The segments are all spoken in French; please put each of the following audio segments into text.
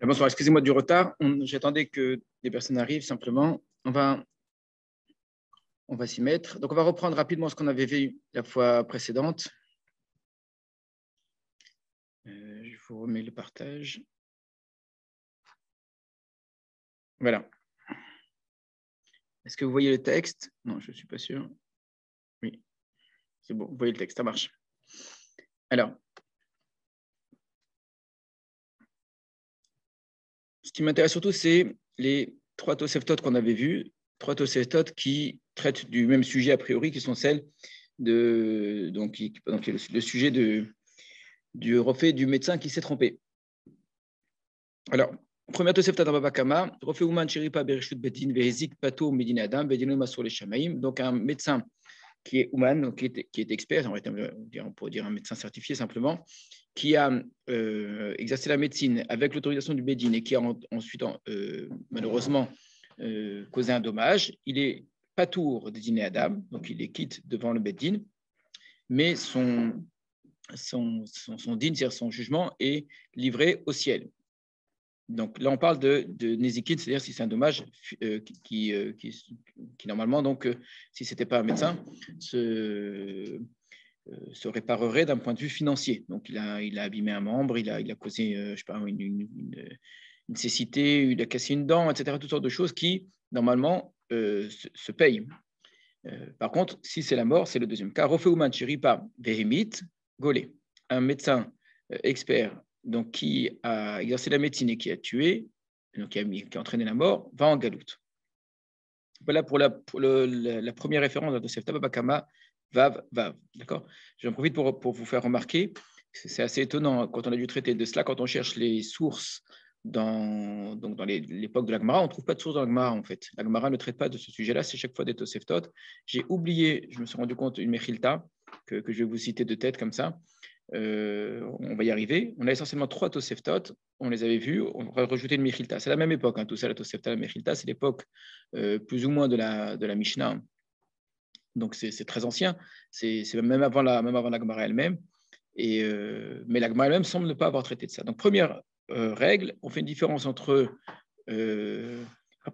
Bonsoir, excusez-moi du retard. J'attendais que des personnes arrivent simplement. On va s'y mettre. Donc, on va reprendre rapidement ce qu'on avait vu la fois précédente. Je vous remets le partage. Voilà. Est-ce que vous voyez le texte? Non, je ne suis pas sûr. Oui, c'est bon, vous voyez le texte, ça marche. Alors, ce qui m'intéresse surtout, c'est les trois Toseftot qu'on avait vus, trois Toseftot qui traitent du même sujet a priori, qui sont celles de le sujet du refait du médecin qui s'est trompé. Alors, première Tosefta dans Baba Kama, refait Ouman Cheripa Bereshut Bedin Vezik Pato Medina Adam Bedin Masur les Shamaim. Donc, un médecin qui est Ouman, donc qui est expert, on pourrait dire un médecin certifié simplement, qui a exercé la médecine avec l'autorisation du Bedin et qui a ensuite, malheureusement, causé un dommage. Il est Patour de Dîner Adam, donc il est quitte devant le Bedin, mais son dîne, c'est-à-dire son jugement, est livré au ciel. Donc là, on parle de Nézikin, c'est-à-dire si c'est un dommage qui normalement, donc, si ce n'était pas un médecin, se réparerait d'un point de vue financier. Donc, il a abîmé un membre, il a causé, je sais pas, une cécité, il a cassé une dent, etc. Toutes sortes de choses qui, normalement, se payent. Par contre, si c'est la mort, c'est le deuxième cas. Rofeuman Chiripa Vehemit, Golé, un médecin expert donc, qui a exercé la médecine et qui a tué, donc qui a entraîné la mort, va en galoute. Voilà pour la première référence de Sefta Babakama, Vav, Vav. D'accord. J'en profite pour vous faire remarquer, c'est assez étonnant quand on a dû traiter de cela, quand on cherche les sources dans l'époque de la Gemara, on ne trouve pas de source dans la Gemara en fait. La Gemara ne traite pas de ce sujet-là, c'est chaque fois des Toseftot. J'ai oublié, je me suis rendu compte, une Mechilta, que je vais vous citer de tête comme ça. On va y arriver. On a essentiellement trois Toseftot, on les avait vus, on va rajouter une Mechilta. C'est la même époque, tout ça, la Tosefta, la Mechilta, c'est l'époque plus ou moins de la Mishnah. Donc c'est très ancien, c'est même avant la Gemara elle-même. Mais la Gemara elle-même semble ne pas avoir traité de ça. Donc première règle, on fait une différence entre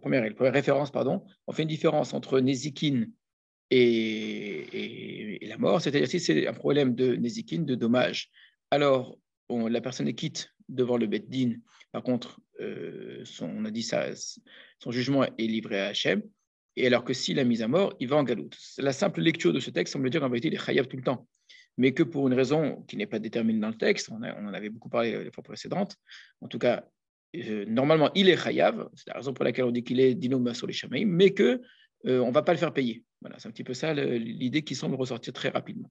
première référence, pardon, on fait une différence entre Nézikin et la mort, c'est-à-dire si c'est un problème de Nézikin, de dommage, alors la personne est quitte devant le Bet Din, par contre, on a dit ça, son jugement est livré à Hachem, et alors que s'il a mis à mort, il va en galoute. La simple lecture de ce texte semble dire qu'en vérité, il est chayav tout le temps, mais que pour une raison qui n'est pas déterminée dans le texte, on en avait beaucoup parlé les fois précédentes, en tout cas, normalement, il est chayav, c'est la raison pour laquelle on dit qu'il est dinoma sur les shamaïm, mais que on ne va pas le faire payer. Voilà, c'est un petit peu ça l'idée qui semble ressortir très rapidement.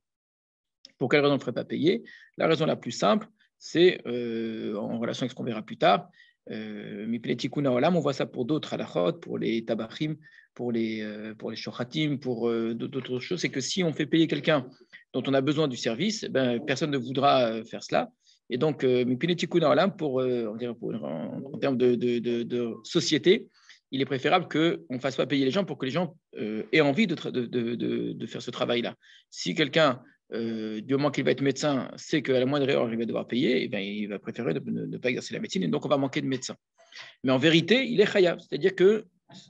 Pour quelle raison on ne le ferait pas payer? La raison la plus simple, c'est en relation avec ce qu'on verra plus tard. On voit ça pour d'autres halachot, pour les tabachim, pour les shochatim, pour d'autres choses. C'est que si on fait payer quelqu'un dont on a besoin du service, personne ne voudra faire cela. Et donc, en termes de société, il est préférable qu'on ne fasse pas payer les gens pour que les gens aient envie de faire ce travail-là. Si quelqu'un, du moment qu'il va être médecin, sait qu'à la moindre erreur, il va devoir payer, il va préférer ne pas exercer la médecine et donc on va manquer de médecins. Mais en vérité, il est chayav, c'est-à-dire que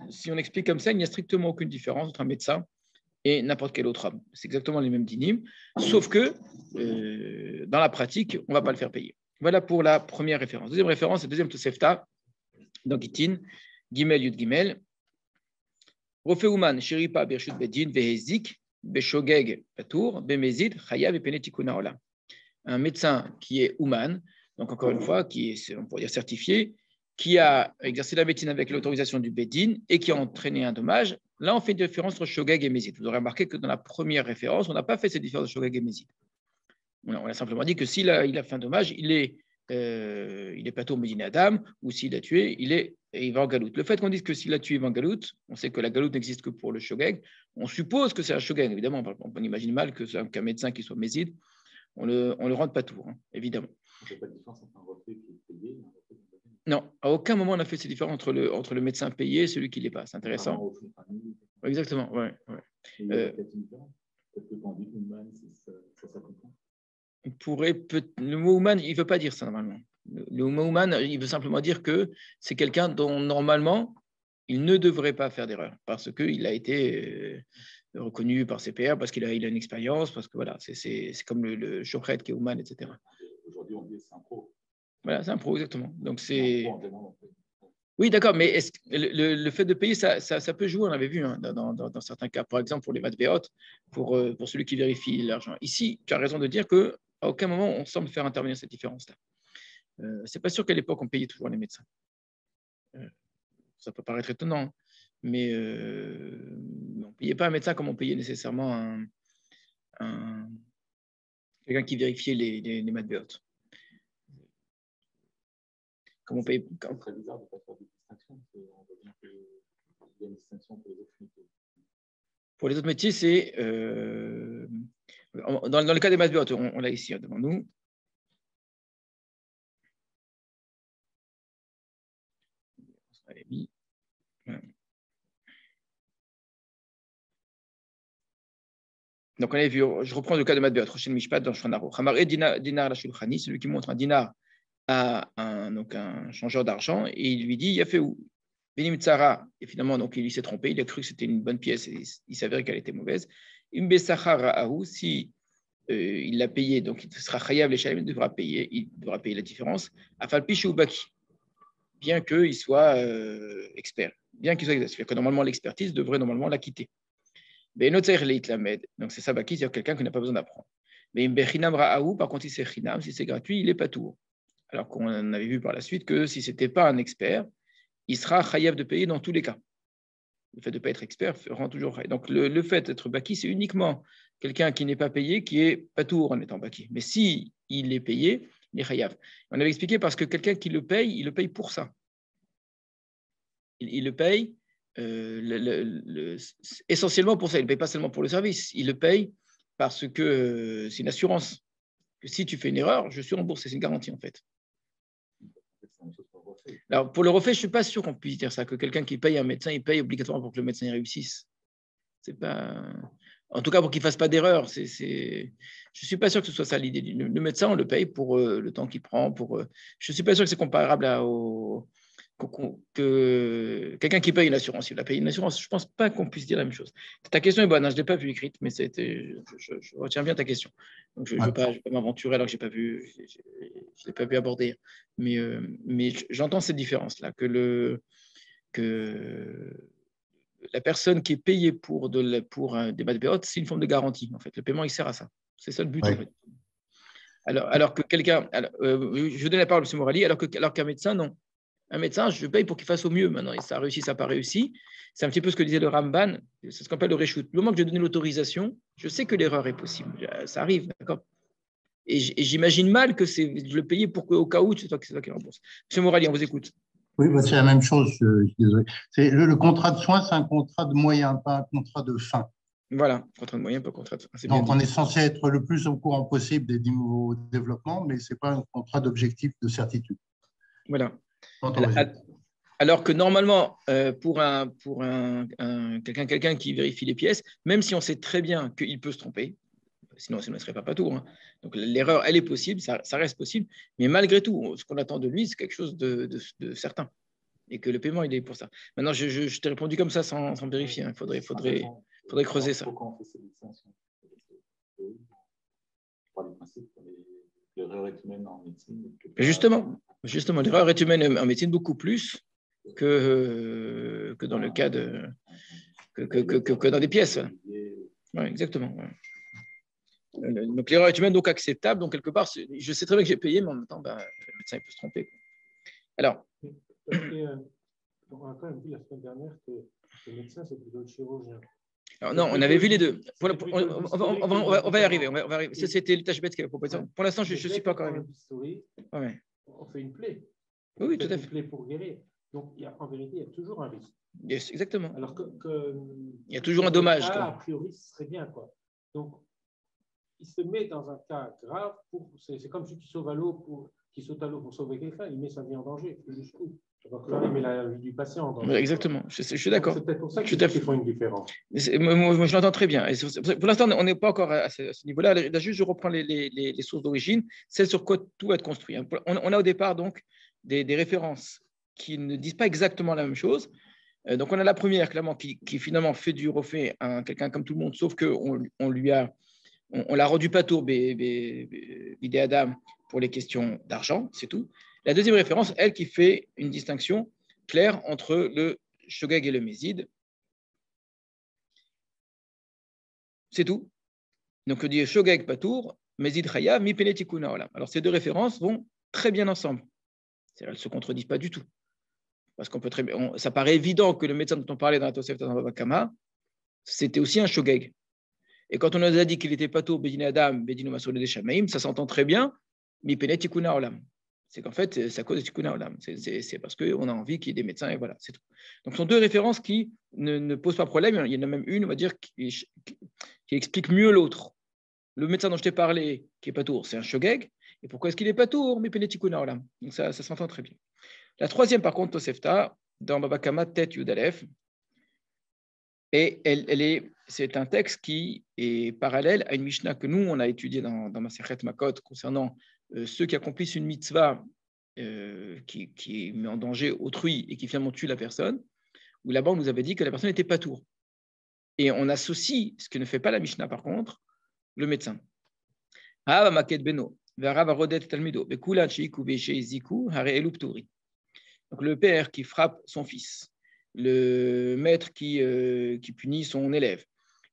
si on explique comme ça, il n'y a strictement aucune différence entre un médecin et n'importe quel autre homme. C'est exactement les mêmes dynimes, sauf que dans la pratique, on ne va pas le faire payer. Voilà pour la première référence. Deuxième référence, c'est deuxième Tosefta, dans Gitin, Gimel Yud Gimel. Rofeuman, Sheripa, Bershut Bedin, Vehezik, Beshogeg, Patour, Bemezid, Chayav et Penetikuna Olam. Un médecin qui est Ouman, donc encore une fois, qui est, on pourrait dire, certifié, qui a exercé la médecine avec l'autorisation du Bedin et qui a entraîné un dommage. Là, on fait une différence entre Shogeg et Mezid. Vous aurez remarqué que dans la première référence, on n'a pas fait cette différence de Shogeg et Mezid. On a simplement dit que s'il a fait un dommage, il est Patour Medina Adam, ou s'il a tué, il va en galoute. Le fait qu'on dise que s'il a tué, il va en galoute, on sait que la galoute n'existe que pour le Shogeg. On suppose que c'est un Shogeg, évidemment. On imagine mal qu'un médecin qui soit Mezid, on le rende Patour, évidemment. Il n'y a pas de différence entre un reflet qui est payé et un reflet qui n'est pas payé. Non, à aucun moment on a fait ces différences entre le médecin payé et celui qui ne l'est pas. C'est intéressant. Exactement, oui. Il y a peut-être une différence. Peut-être que quand on dit human, ça comprend. Le mot human, il ne veut pas dire ça normalement. Le Le Mouman, il veut simplement dire que c'est quelqu'un dont normalement il ne devrait pas faire d'erreur parce qu'il a été reconnu par ses pairs, parce qu'il a une expérience, parce que voilà, c'est comme le Shochet qui est Ouman, etc. Aujourd'hui, on dit que c'est un pro. Voilà, c'est un pro, exactement. Donc c'est. Oui, d'accord, mais le fait de payer, ça peut jouer, on l'avait vu dans certains cas. Par exemple, pour les matbéot, pour celui qui vérifie l'argent. Ici, tu as raison de dire qu'à aucun moment on semble faire intervenir cette différence-là. C'est pas sûr qu'à l'époque, on payait toujours les médecins. Ça peut paraître étonnant, mais on ne payait pas un médecin comme on payait nécessairement quelqu'un qui vérifiait les matbéot. Comme on paye. C'est très bizarre de ne pas faire de distinction. On voit bien qu'il y a une distinction pour les autres métiers. Pour les autres métiers, c'est. Dans le cas des matbéot, on l'a ici devant nous. Donc, on avait vu, je reprends le cas de Matbéot, Rochen Mishpat dans Shulchan Aruch. Hamar et dinar la shulchani, celui qui montre un dinar à un changeur d'argent, et il lui dit, il a fait où Benim Tzara, et finalement, donc, il s'est trompé, il a cru que c'était une bonne pièce, et il s'avérait qu'elle était mauvaise. Imbe Sachar Ra'ahu, si il l'a payé, donc il sera chayav les shalem, il devra payer la différence. Afal Pishu Baki, bien qu'il soit expert, bien qu'il soit expert. C'est-à-dire que normalement, l'expertise devrait normalement l'acquitter. Donc c'est ça, Baki, c'est-à-dire quelqu'un qui n'a pas besoin d'apprendre. Mais par contre, si c'est chinam, si c'est gratuit, il est pas tout. Alors qu'on avait vu par la suite que si ce n'était pas un expert, il sera chayav de payer dans tous les cas. Le fait de ne pas être expert rend toujours chayav. Donc le fait d'être Baki, c'est uniquement quelqu'un qui n'est pas payé, qui est pas tout en étant Baki. Mais si il est payé, il est chayav. On avait expliqué parce que quelqu'un qui le paye, il le paye pour ça. Il le paye. Essentiellement pour ça, il ne paye pas seulement pour le service, il le paye parce que c'est une assurance. Que si tu fais une erreur, je suis remboursé, c'est une garantie en fait. Alors pour le refait, je ne suis pas sûr qu'on puisse dire ça, que quelqu'un qui paye un médecin, il paye obligatoirement pour que le médecin réussisse. C'est pas... En tout cas, pour qu'il ne fasse pas d'erreur. Je ne suis pas sûr que ce soit ça l'idée. Le médecin, on le paye pour le temps qu'il prend. Je ne suis pas sûr que c'est comparable que quelqu'un qui paye une assurance, il a payé une assurance. Je ne pense pas qu'on puisse dire la même chose. Ta question est bonne, hein, je ne l'ai pas vue écrite, mais je retiens bien ta question. Donc je ne vais pas m'aventurer alors que je ne l'ai pas vu aborder. Mais j'entends cette différence-là, que la personne qui est payée pour des matbéot, c'est une forme de garantie. En fait. Le paiement, il sert à ça. C'est ça le but. En fait. Alors que quelqu'un... je donne la parole à M. Morali, alors qu'un médecin, non. Un médecin, je paye pour qu'il fasse au mieux. Maintenant, ça a réussi, ça n'a pas réussi. C'est un petit peu ce que disait le Ramban. C'est ce qu'on appelle le reshoot. Le moment que je donne l'autorisation, je sais que l'erreur est possible. Ça arrive, d'accord. Et j'imagine mal que je le paye pour qu'au cas où, c'est toi qui rembourse. Monsieur Morali, on vous écoute. Oui, c'est la même chose. Je suis désolé. Le contrat de soins, c'est un contrat de moyen, pas un contrat de fin. Voilà, contrat de moyen, pas contrat de fin. Donc, on est censé être le plus au courant possible des nouveaux développements, mais ce n'est pas un contrat d'objectif de certitude. Voilà. Alors que normalement, pour quelqu'un qui vérifie les pièces, même si on sait très bien qu'il peut se tromper, sinon il ne serait pas tout. Hein. Donc l'erreur, elle est possible, ça reste possible, mais malgré tout, ce qu'on attend de lui, c'est quelque chose de certain. Et que le paiement, il est pour ça. Maintenant, je t'ai répondu comme ça sans vérifier. Il faudrait creuser ça. L'erreur est humaine en médecine. Justement, l'erreur est humaine en médecine beaucoup plus que dans le cas que dans des pièces. Ouais, exactement. Ouais. Donc l'erreur est humaine, donc acceptable. Donc quelque part, je sais très bien que j'ai payé, mais en même temps, le médecin il peut se tromper. Alors. On a quand même vu la semaine dernière que le médecin, c'est plutôt le chirurgien. Alors, non, on avait vu les deux. On va y arriver. C'était le Tachbet qui avait proposé. Pour l'instant, je ne suis pas encore arrivé. On fait une plaie. Oui, tout à fait. Une plaie pour guérir. Donc, en vérité, il y a toujours un risque. Yes, exactement. Alors il y a toujours un dommage. A priori, ce serait bien. Donc, il se met dans un cas grave. C'est comme si tu sauves à l'eau qui saute à l'eau pour sauver quelqu'un, il met sa vie en danger jusqu'où? Alors que là, il met la vie du patient en danger. Exactement, je suis d'accord. C'est peut-être pour ça qu'ils font une différence. Moi, je l'entends très bien. Et pour l'instant, on n'est pas encore à ce niveau-là. Là, juste, je reprends les sources d'origine. C'est sur quoi tout va être construit. On a au départ donc des références qui ne disent pas exactement la même chose. Donc, on a la première, clairement, qui finalement refait quelqu'un comme tout le monde, sauf qu'on l'a rendu patour, Bidé Adam, pour les questions d'argent, c'est tout. La deuxième référence, elle, qui fait une distinction claire entre le shogeg et le mézid. C'est tout. Donc, on dit shogeg patour, mézid chayav, mi pene tikuna olam. Alors, ces deux références vont très bien ensemble. Elles ne se contredisent pas du tout. Parce qu'on peut ça paraît évident que le médecin dont on parlait dans la Tosefta dans Baba Kama, c'était aussi un shogeg. Et quand on nous a dit qu'il était patour, bedine adam, bedine masole de shamaim, ça s'entend très bien, mi pene tikuna olam. C'est qu'en fait, c'est à cause de tikuna olam. C'est parce qu'on a envie qu'il y ait des médecins et voilà, c'est tout. Donc, ce sont deux références qui ne posent pas de problème. Il y en a même une, on va dire, qui explique mieux l'autre. Le médecin dont je t'ai parlé, qui est patour, c'est un shogeg. Et pourquoi est-ce qu'il est patour? Mi pene tikuna olam. Donc, ça s'entend très bien. La troisième, par contre, Tosefta, dans Baba Kama, Tet Yud Aleph, et c'est un texte qui est parallèle à une Mishnah que nous, on a étudiée dans Masechet Makot concernant ceux qui accomplissent une mitzvah qui met en danger autrui et qui finalement tue la personne, où là-bas, on nous avait dit que la personne n'était pas tour. Et on associe, ce que ne fait pas la Mishnah par contre, le médecin. Donc le père qui frappe son fils, le maître qui punit son élève,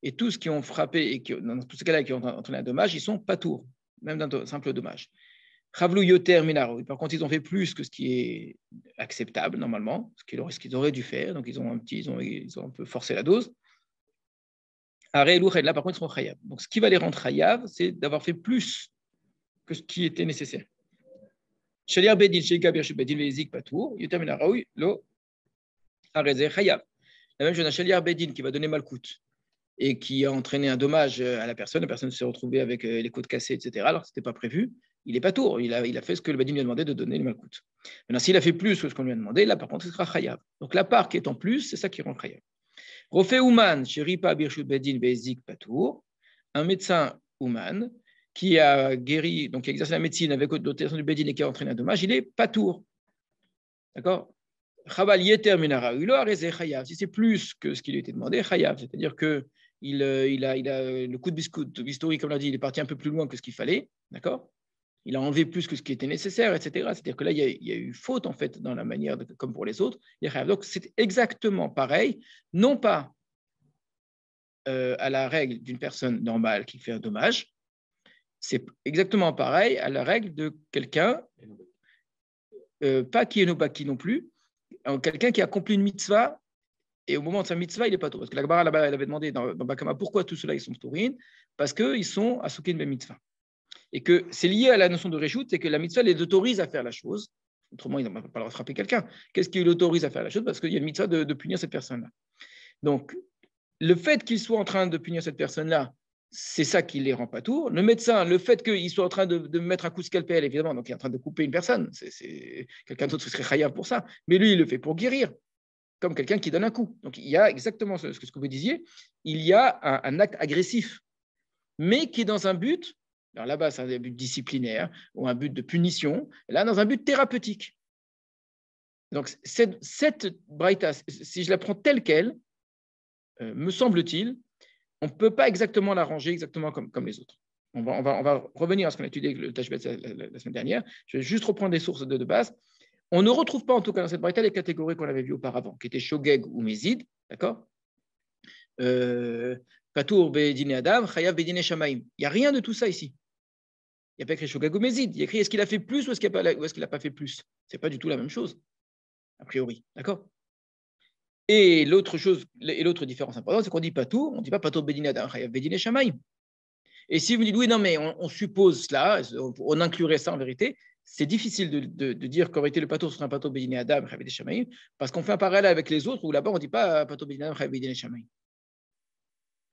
et tous ceux qui ont frappé et qui, dans tous ces cas-là qui ont entraîné un dommage, ils sont pas tours, même d'un simple dommage. Chavlou yoter minaro. Par contre, ils ont fait plus que ce qui est acceptable normalement, ce qu'ils auraient dû faire. Donc ils ont un peu forcé la dose. Là, par contre, ils seront chayav. Donc ce qui va les rendre chayav, c'est d'avoir fait plus que ce qui était nécessaire. Shaliar bedin sheika birshut bedin vezik patour yoter minaraoui lo arezeh chayav. La même chose, un shaliar bedin qui va donner malkout et qui a entraîné un dommage à la personne s'est retrouvée avec les côtes cassées, etc. Alors que ce n'était pas prévu, il n'est pas tour, il a fait ce que le Badin lui a demandé de donner le malkout. Maintenant, s'il a fait plus que ce qu'on lui a demandé, là par contre, il sera chayav. Donc la part qui est en plus, c'est ça qui rend chayav. Rofé Ouman, Sheripa Birshut Bedin Bezik Patour, un médecin Ouman qui a guéri, donc qui a exercé la médecine avec l'autorisation du Bedin et qui a entraîné un dommage, il est patour. D'accord? Si c'est plus que ce qui lui a été demandé, chayav, c'est-à-dire que il a le coup de bistouri, comme on l'a dit, il est parti un peu plus loin que ce qu'il fallait, d'accord? Il a enlevé plus que ce qui était nécessaire, etc. C'est-à-dire que là, il y a eu faute, en fait, dans la manière, comme pour les autres. Donc, c'est exactement pareil, non pas à la règle d'une personne normale qui fait un dommage, c'est exactement pareil à la règle de quelqu'un, pas qui est nobaki non plus, quelqu'un qui a accompli une mitzvah. Et au moment de sa mitzvah, il n'est pas tour. Parce que la Gemara là-bas, elle avait demandé dans Bakama pourquoi tous ceux-là ils sont tourines. Parce qu'ils sont à souké une mitzvah. Et que c'est lié à la notion de réchoute, c'est que la mitzvah les autorise à faire la chose. Autrement, ils n'ont pas le droit de frapper quelqu'un. Qu'est-ce qui l'autorise à faire la chose? Parce qu'il y a une mitzvah de punir cette personne-là. Donc, le fait qu'il soit en train de punir cette personne-là, c'est ça qui les rend pas tours. Le médecin, le fait qu'il soit en train de mettre un coup de scalpel, évidemment, donc il est en train de couper une personne, c'est quelqu'un d'autre qui serait chayav pour ça. Mais lui, il le fait pour guérir, comme quelqu'un qui donne un coup. Donc, il y a exactement ce que vous disiez, il y a un acte agressif, mais qui est dans un but, alors là-bas, c'est un but disciplinaire ou un but de punition, là, dans un but thérapeutique. Donc, cette braïta, si je la prends telle qu'elle, me semble-t-il, on ne peut pas exactement l'arranger exactement comme les autres. On va revenir à ce qu'on a étudié avec le Tashbet la semaine dernière. Je vais juste reprendre des sources de base. On ne retrouve pas, en tout cas dans cette braïta, les catégories qu'on avait vues auparavant, qui étaient shogeg ou mézid, d'accord? Patour bedine adam, chayav bedine shamaim. Il n'y a rien de tout ça ici. Il n'y a pas écrit shogeg ou mézid. Il y a écrit est-ce qu'il a fait plus ou est-ce qu'il n'a pas fait plus. Ce n'est pas du tout la même chose, a priori, d'accord? Et l'autre différence importante, c'est qu'on dit patour, on ne dit pas patour bedine adam, chayav bedine shamaim. Et si vous dites oui, non, mais on suppose cela, on inclurait ça en vérité, c'est difficile de dire qu'en réalité le patour serait un patour bedine adam, chayav bedine shamaim, parce qu'on fait un parallèle avec les autres où là-bas on ne dit pas patour bedine adam, chayav bedine shamaim.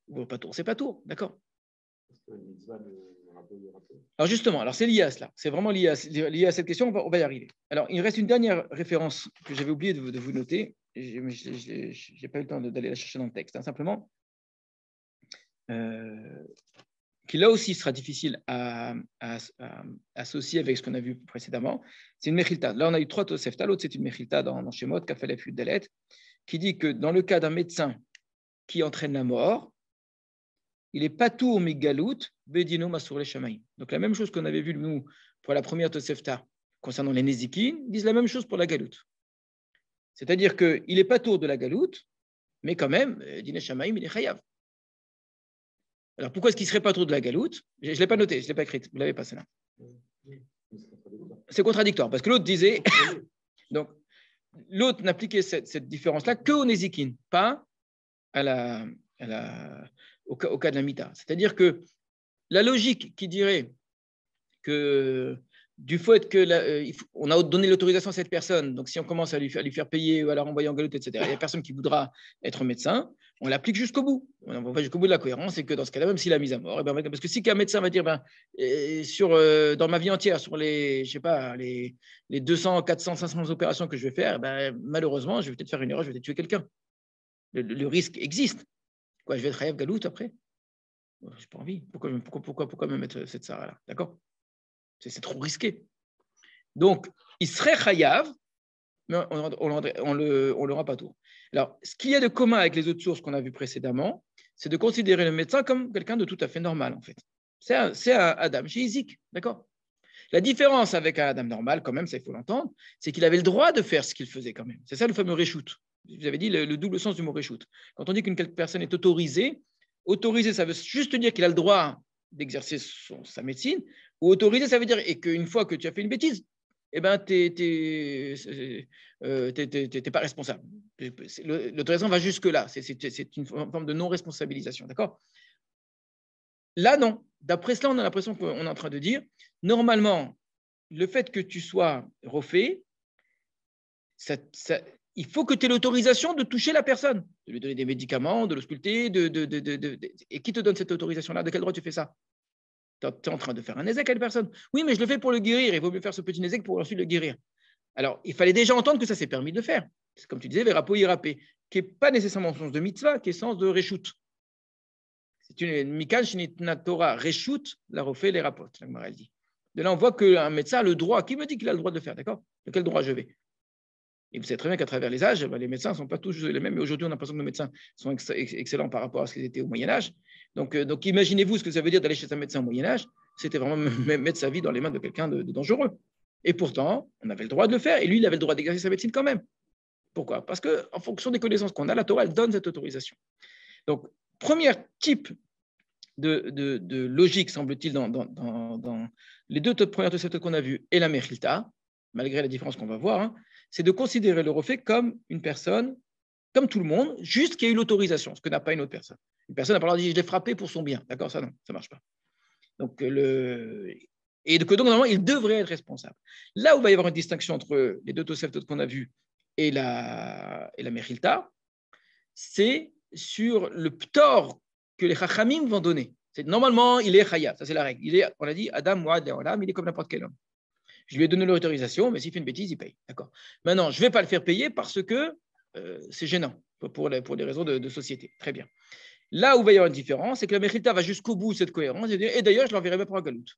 Ou patour, c'est patour, d'accord? Parce que le mitzvah ne Alors justement, alors c'est lié à cela. C'est vraiment lié à cette question. On va y arriver. Alors, il reste une dernière référence que j'avais oublié de vous noter. Je n'ai pas eu le temps d'aller la chercher dans le texte. Simplement, qui là aussi sera difficile à associer avec ce qu'on a vu précédemment. C'est une Mechilta. Là, on a eu 3 Tosefta. L'autre, c'est une Mechilta dans Shemot, Kafalef Dalet, qui dit que dans le cas d'un médecin qui entraîne la mort, il est patour migalout bedino masur le shamaim. Donc la même chose qu'on avait vu nous pour la première Tosefta concernant les Nézikin, disent la même chose pour la galoute. C'est-à-dire qu'il est patour de la galoute, mais quand même, dine shamaim, il est chayav. Alors pourquoi est-ce qu'il ne serait pas patour de la galoute? Je ne l'ai pas noté, je ne l'ai pas écrit, vous ne l'avez pas celle-là. C'est contradictoire, parce que l'autre disait, donc l'autre n'appliquait cette différence-là qu'au Nézikin, pas au cas de la Mita. C'est-à-dire que la logique qui dirait que du fait qu'on a donné l'autorisation à cette personne, donc si on commence à lui faire payer ou à la renvoyer en galoute, etc., il n'y a personne qui voudra être médecin, on l'applique jusqu'au bout. On va jusqu'au bout de la cohérence, et que dans ce cas-là, même s'il a mise à mort, parce que si qu'un médecin va dire, dans ma vie entière, sur les 200, 400, 500 opérations que je vais faire, malheureusement, je vais peut-être faire une erreur, je vais peut-être tuer quelqu'un. Le risque existe. Quoi, je vais être chayav galoute après? Je n'ai pas envie. Pourquoi me mettre cette Sarah-là? D'accord? C'est trop risqué. Donc, il serait chayav, mais on l'aura pas tout. Alors, ce qu'il y a de commun avec les autres sources qu'on a vues précédemment, c'est de considérer le médecin comme quelqu'un de tout à fait normal, en fait. C'est un Adam Jézik, d'accord? La différence avec un Adam normal, quand même, ça il faut l'entendre, c'est qu'il avait le droit de faire ce qu'il faisait quand même. C'est ça le fameux reshoot. Vous avez dit le double sens du mot reshoot. Quand on dit qu'une personne est autorisée, ça veut juste dire qu'il a le droit d'exercer sa médecine, ou autorisé, ça veut dire et qu'une fois que tu as fait une bêtise, tu n'es pas responsable. L'autorisation va jusque-là. C'est une forme de non-responsabilisation. D'accord? Là, non. D'après cela, on a l'impression qu'on est en train de dire, normalement, le fait que tu sois refait, il faut que tu aies l'autorisation de toucher la personne, de lui donner des médicaments, de l'ausculter, et qui te donne cette autorisation-là? De quel droit tu fais ça? Tu es en train de faire un ézec à une personne. Oui, mais je le fais pour le guérir. Il vaut mieux faire ce petit ézec pour ensuite le guérir. Alors, il fallait déjà entendre que ça s'est permis de le faire. C'est comme tu disais, Verapo Irapé, qui n'est pas nécessairement au sens de mitzvah, qui est au sens de reshoot. C'est une Mikan Shinitna Torah, reshoot, la refait les rapports, la Gemara dit. De là, on voit qu'un médecin a le droit. Qui me dit qu'il a le droit de le faire? D'accord? De quel droit je vais? Et vous savez très bien qu'à travers les âges, les médecins ne sont pas tous les mêmes. Mais aujourd'hui, on a l'impression que nos médecins sont excellents par rapport à ce qu'ils étaient au Moyen-Âge. Donc imaginez-vous ce que ça veut dire d'aller chez un médecin au Moyen-Âge. C'était vraiment mettre sa vie dans les mains de quelqu'un de dangereux. Et pourtant, on avait le droit de le faire. Et lui, il avait le droit d'exercer sa médecine quand même. Pourquoi? Parce qu'en fonction des connaissances qu'on a, la Torah, elle donne cette autorisation. Donc, premier type de logique, semble-t-il, dans les deux premières Toseftot qu'on a vues et la Mechilta, malgré la différence qu'on va voir, c'est de considérer le refait comme une personne, comme tout le monde, juste qui a eu l'autorisation, ce que n'a pas une autre personne. Une personne n'a pas le droit de dire je l'ai frappé pour son bien. D'accord, ça non, ça ne marche pas. Donc, donc normalement, il devrait être responsable. Là où il va y avoir une distinction entre les deux Toseftot qu'on a vues et la Mechilta, c'est sur le ptor que les Chachamim vont donner. Normalement, il est chayav, ça c'est la règle. On a dit Adam Muad Le'olam, il est comme n'importe quel homme. Je lui ai donné l'autorisation, mais s'il fait une bêtise, il paye. D'accord. Maintenant, je ne vais pas le faire payer parce que c'est gênant pour des raisons de société. Très bien. Là où il va y avoir une différence, c'est que la Mechilta va jusqu'au bout de cette cohérence et d'ailleurs, je ne l'enverrai pas pour un galoute.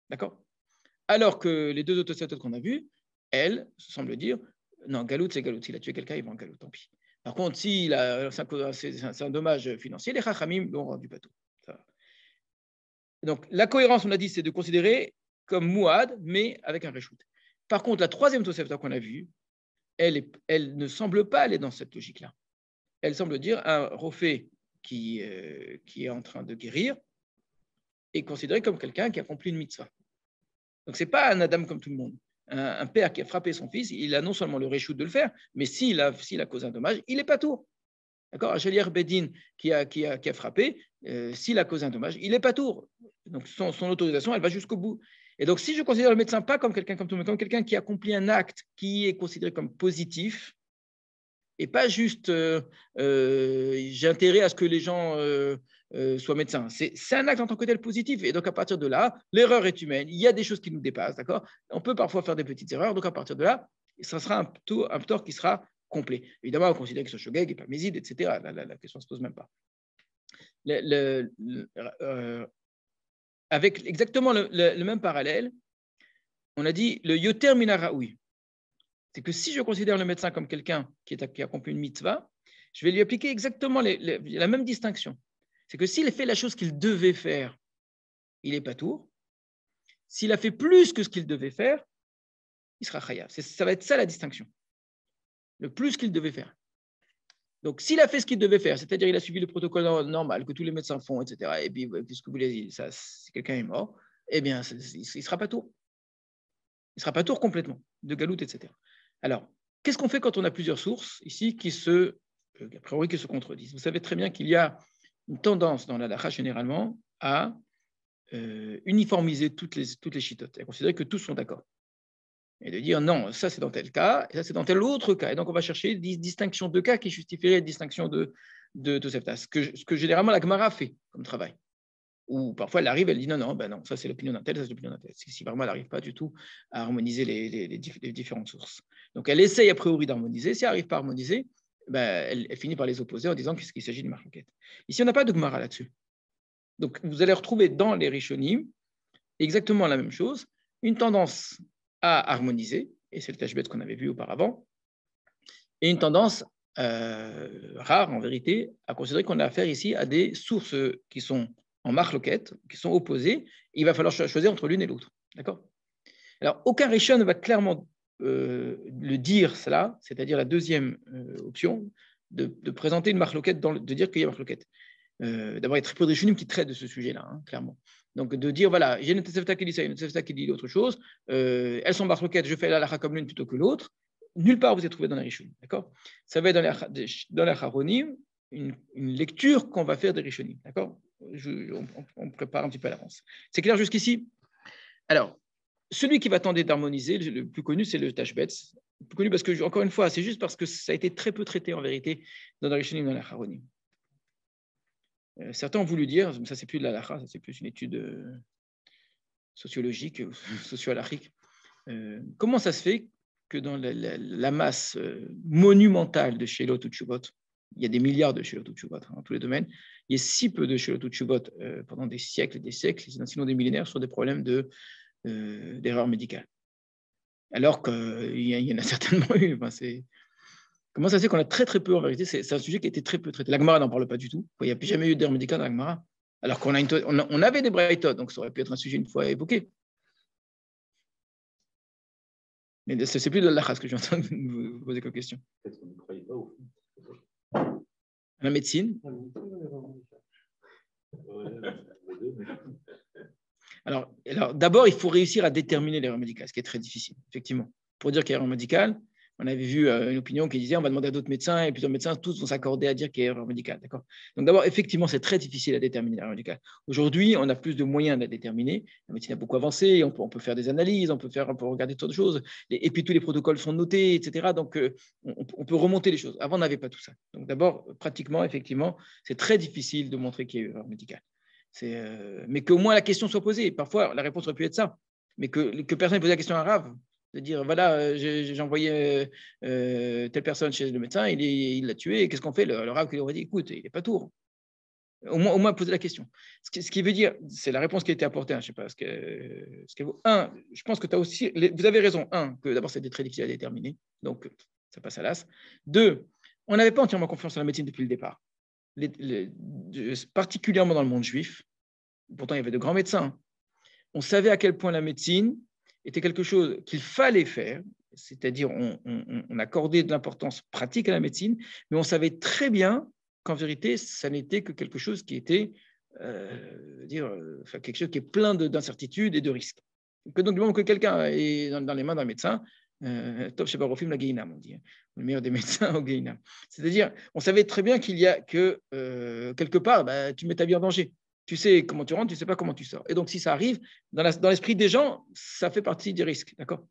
D'accord. Alors que les deux autres Toseftot qu'on a vues, elles semblent dire non, galoute, c'est galoute. S'il a tué quelqu'un, il va en galoute, tant pis. Par contre, si c'est un dommage financier, les Chachamim l'ont rendu pas tout. Donc, la cohérence, on a dit, c'est de considérer comme Mouad, mais avec un reshoot. Par contre, la troisième Tosefta qu'on a vue, elle ne semble pas aller dans cette logique-là. Elle semble dire un refait qui est en train de guérir est considéré comme quelqu'un qui a accompli une mitzvah. Donc, ce n'est pas un Adam comme tout le monde. Un père qui a frappé son fils, il a non seulement le reshoot de le faire, mais s'il a causé un dommage, il n'est pas tour. D'accord? Un Shaliach Bedin qui a frappé, s'il a causé un dommage, il n'est pas tour. Donc son autorisation, elle va jusqu'au bout. Et donc, si je considère le médecin pas comme quelqu'un comme tout le monde, comme quelqu'un qui accomplit un acte qui est considéré comme positif, et pas juste j'ai intérêt à ce que les gens soit médecin. C'est un acte en tant que tel positif. Et donc, à partir de là, l'erreur est humaine. Il y a des choses qui nous dépassent, d'accord? On peut parfois faire des petites erreurs. Donc, à partir de là, ça sera un tort qui sera complet. Évidemment, on considère que ce shogeg n'est pas méside, etc. La question ne se pose même pas. Avec exactement le même parallèle, on a dit le yoter min haraoui. C'est que si je considère le médecin comme quelqu'un qui a accompli une mitzvah, je vais lui appliquer exactement la même distinction. C'est que s'il fait la chose qu'il devait faire, il est patour. S'il a fait plus que ce qu'il devait faire, il sera chayav. Ça va être ça la distinction. Le plus qu'il devait faire. Donc, s'il a fait ce qu'il devait faire, c'est-à-dire il a suivi le protocole normal que tous les médecins font, etc., et puis, puisque vous voulez dire, si quelqu'un est mort, eh bien, il ne sera pas tour. Il ne sera pas tour complètement, de galoute, etc. Alors, qu'est-ce qu'on fait quand on a plusieurs sources ici a priori, qui se contredisent? Vous savez très bien qu'il y a une tendance dans la halakha généralement à uniformiser toutes les chitotes, à considérer que tous sont d'accord. Et de dire non, ça c'est dans tel cas, et ça c'est dans tel autre cas. Et donc on va chercher des distinctions de cas qui justifieraient la distinction de Tosefta. Ce que généralement la Gemara fait comme travail. Ou parfois elle arrive, elle dit non, ça c'est l'opinion d'un tel, ça c'est l'opinion d'un tel. Si vraiment elle n'arrive pas du tout à harmoniser les différentes sources. Donc elle essaye a priori d'harmoniser. Si elle n'arrive pas à harmoniser, elle finit par les opposer en disant qu'il s'agit d'une marloquette. Ici on n'a pas de Gemara là-dessus. Donc vous allez retrouver dans les Rishonim exactement la même chose, une tendance à harmoniser, et c'est le tashbet qu'on avait vu auparavant, et une tendance rare en vérité à considérer qu'on a affaire ici à des sources qui sont en marloquette, qui sont opposées, et il va falloir choisir entre l'une et l'autre. D'accord? Alors, aucun Rishon ne va clairement le dire cela, c'est-à-dire la deuxième option, de présenter une marloquette, de dire qu'il y a marloquette. D'abord, il y a très peu de Rishonim qui traitent de ce sujet-là, clairement. Donc, de dire, voilà, j'ai une Tosefta qui dit ça, une Tosefta qui dit autre chose, elles sont marloquettes, je fais la halakha comme l'une plutôt que l'autre. Nulle part vous êtes trouvé dans les Rishonim, d'accord? Ça va être dans les Haronim, une lecture qu'on va faire des Rishonim, d'accord? On prépare un petit peu à l'avance. C'est clair jusqu'ici? Alors, celui qui va tenter d'harmoniser, le plus connu, c'est le Tashbet. Le plus connu parce que, encore une fois, c'est juste parce que ça a été très peu traité en vérité dans les Rishonim, dans les Haronim. Certains ont voulu dire, ça c'est plus de la halakha, ça c'est plus une étude sociologique, socio-halachique. Comment ça se fait que dans la masse monumentale de Sheilot ou Tshuvot, il y a des milliards de Sheilot ou Tshuvot dans tous les domaines, il y a si peu de Sheilot ou Tshuvot pendant des siècles et des siècles, sinon des millénaires, sur des problèmes d'erreurs médicales. Alors qu'il y en a certainement eu. Comment ça se fait qu'on a très très peu en vérité? C'est un sujet qui a été très peu traité. La Gemara n'en parle pas du tout. Il n'y a jamais eu d'erreur médicale dans la Gemara. Alors qu'on on avait des braïtot, donc ça aurait pu être un sujet une fois évoqué. Mais ce n'est plus de l'halakha que je suis en train de vous poser comme question. Peut-être qu'on ne croyait pas au fond. La médecine. Alors d'abord, il faut réussir à déterminer l'erreur médicale, ce qui est très difficile, effectivement. Pour dire qu'il y a erreur médicale, on avait vu une opinion qui disait on va demander à d'autres médecins et plusieurs médecins, tous vont s'accorder à dire qu'il y a erreur médicale. D'accord? Donc d'abord, effectivement, c'est très difficile à déterminer l'erreur médicale. Aujourd'hui, on a plus de moyens de la déterminer. La médecine a beaucoup avancé, on peut faire des analyses, on peut regarder toutes sortes de choses. Et puis tous les protocoles sont notés, etc. Donc on peut remonter les choses. Avant, on n'avait pas tout ça. Donc d'abord, pratiquement, effectivement, c'est très difficile de montrer qu'il y a eu erreur médicale. Mais qu'au moins la question soit posée. Parfois, la réponse aurait pu être ça. Mais que personne ne pose la question à Rav. De dire, voilà, j'ai envoyé telle personne chez le médecin, il l'a tué, et qu'est-ce qu'on fait? Le Rav qui lui aurait dit, écoute, il n'est pas tour. Au moins poser la question. Ce qui veut dire, c'est la réponse qui a été apportée, je ne sais pas ce qu'elle vaut. Un, je pense que tu as aussi, vous avez raison, que d'abord c'était très difficile à déterminer, donc ça passe à l'as. Deux, on n'avait pas entièrement confiance en la médecine depuis le départ, particulièrement dans le monde juif. Pourtant, il y avait de grands médecins. On savait à quel point la médecine était quelque chose qu'il fallait faire, c'est-à-dire on accordait de l'importance pratique à la médecine, mais on savait très bien qu'en vérité, ça n'était que quelque chose qui était quelque chose qui est plein d'incertitudes et de risques. Que donc, du moment que quelqu'un est dans les mains d'un médecin, top chez Barofim la Gehinam, on dit, le meilleur des médecins au Gehinam. C'est-à-dire, on savait très bien qu'il y a que quelque part, tu mets ta vie en danger. Tu sais comment tu rentres, tu ne sais pas comment tu sors. Et donc, si ça arrive, dans l'esprit des gens, ça fait partie des risques. D'accord?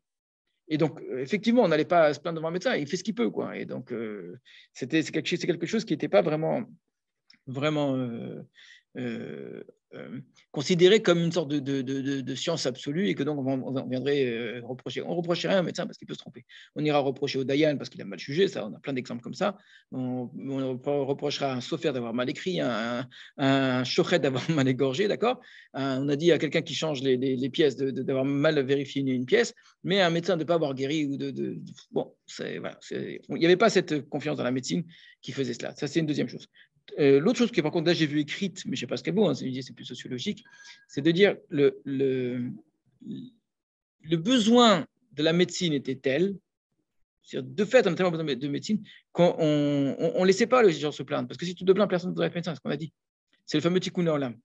Et donc, effectivement, on n'allait pas se plaindre devant un médecin, il fait ce qu'il peut, quoi. Et donc, c'est quelque chose qui n'était pas vraiment considéré comme une sorte de science absolue et que donc on viendrait reprocher. On ne reprocherait rien à un médecin parce qu'il peut se tromper. On ira reprocher au Dayan parce qu'il a mal jugé, ça, on a plein d'exemples comme ça. On reprochera à un sophère d'avoir mal écrit, un chochet d'avoir mal égorgé, d'accord. On a dit à quelqu'un qui change les pièces d'avoir mal vérifié une pièce, mais à un médecin de ne pas avoir guéri. Bon, voilà, il n'y avait pas cette confiance dans la médecine qui faisait cela. Ça, c'est une deuxième chose. L'autre chose que par contre là j'ai vu écrite, mais je ne sais pas ce qu'elle vaut, hein, c'est plus sociologique, c'est de dire le besoin de la médecine était tel, de fait on a tellement besoin de médecine qu'on ne laissait pas les gens se plaindre, parce que si tu te plains, personne ne devrait être médecin, c'est ce qu'on a dit. C'est le fameux Tikkun Olam.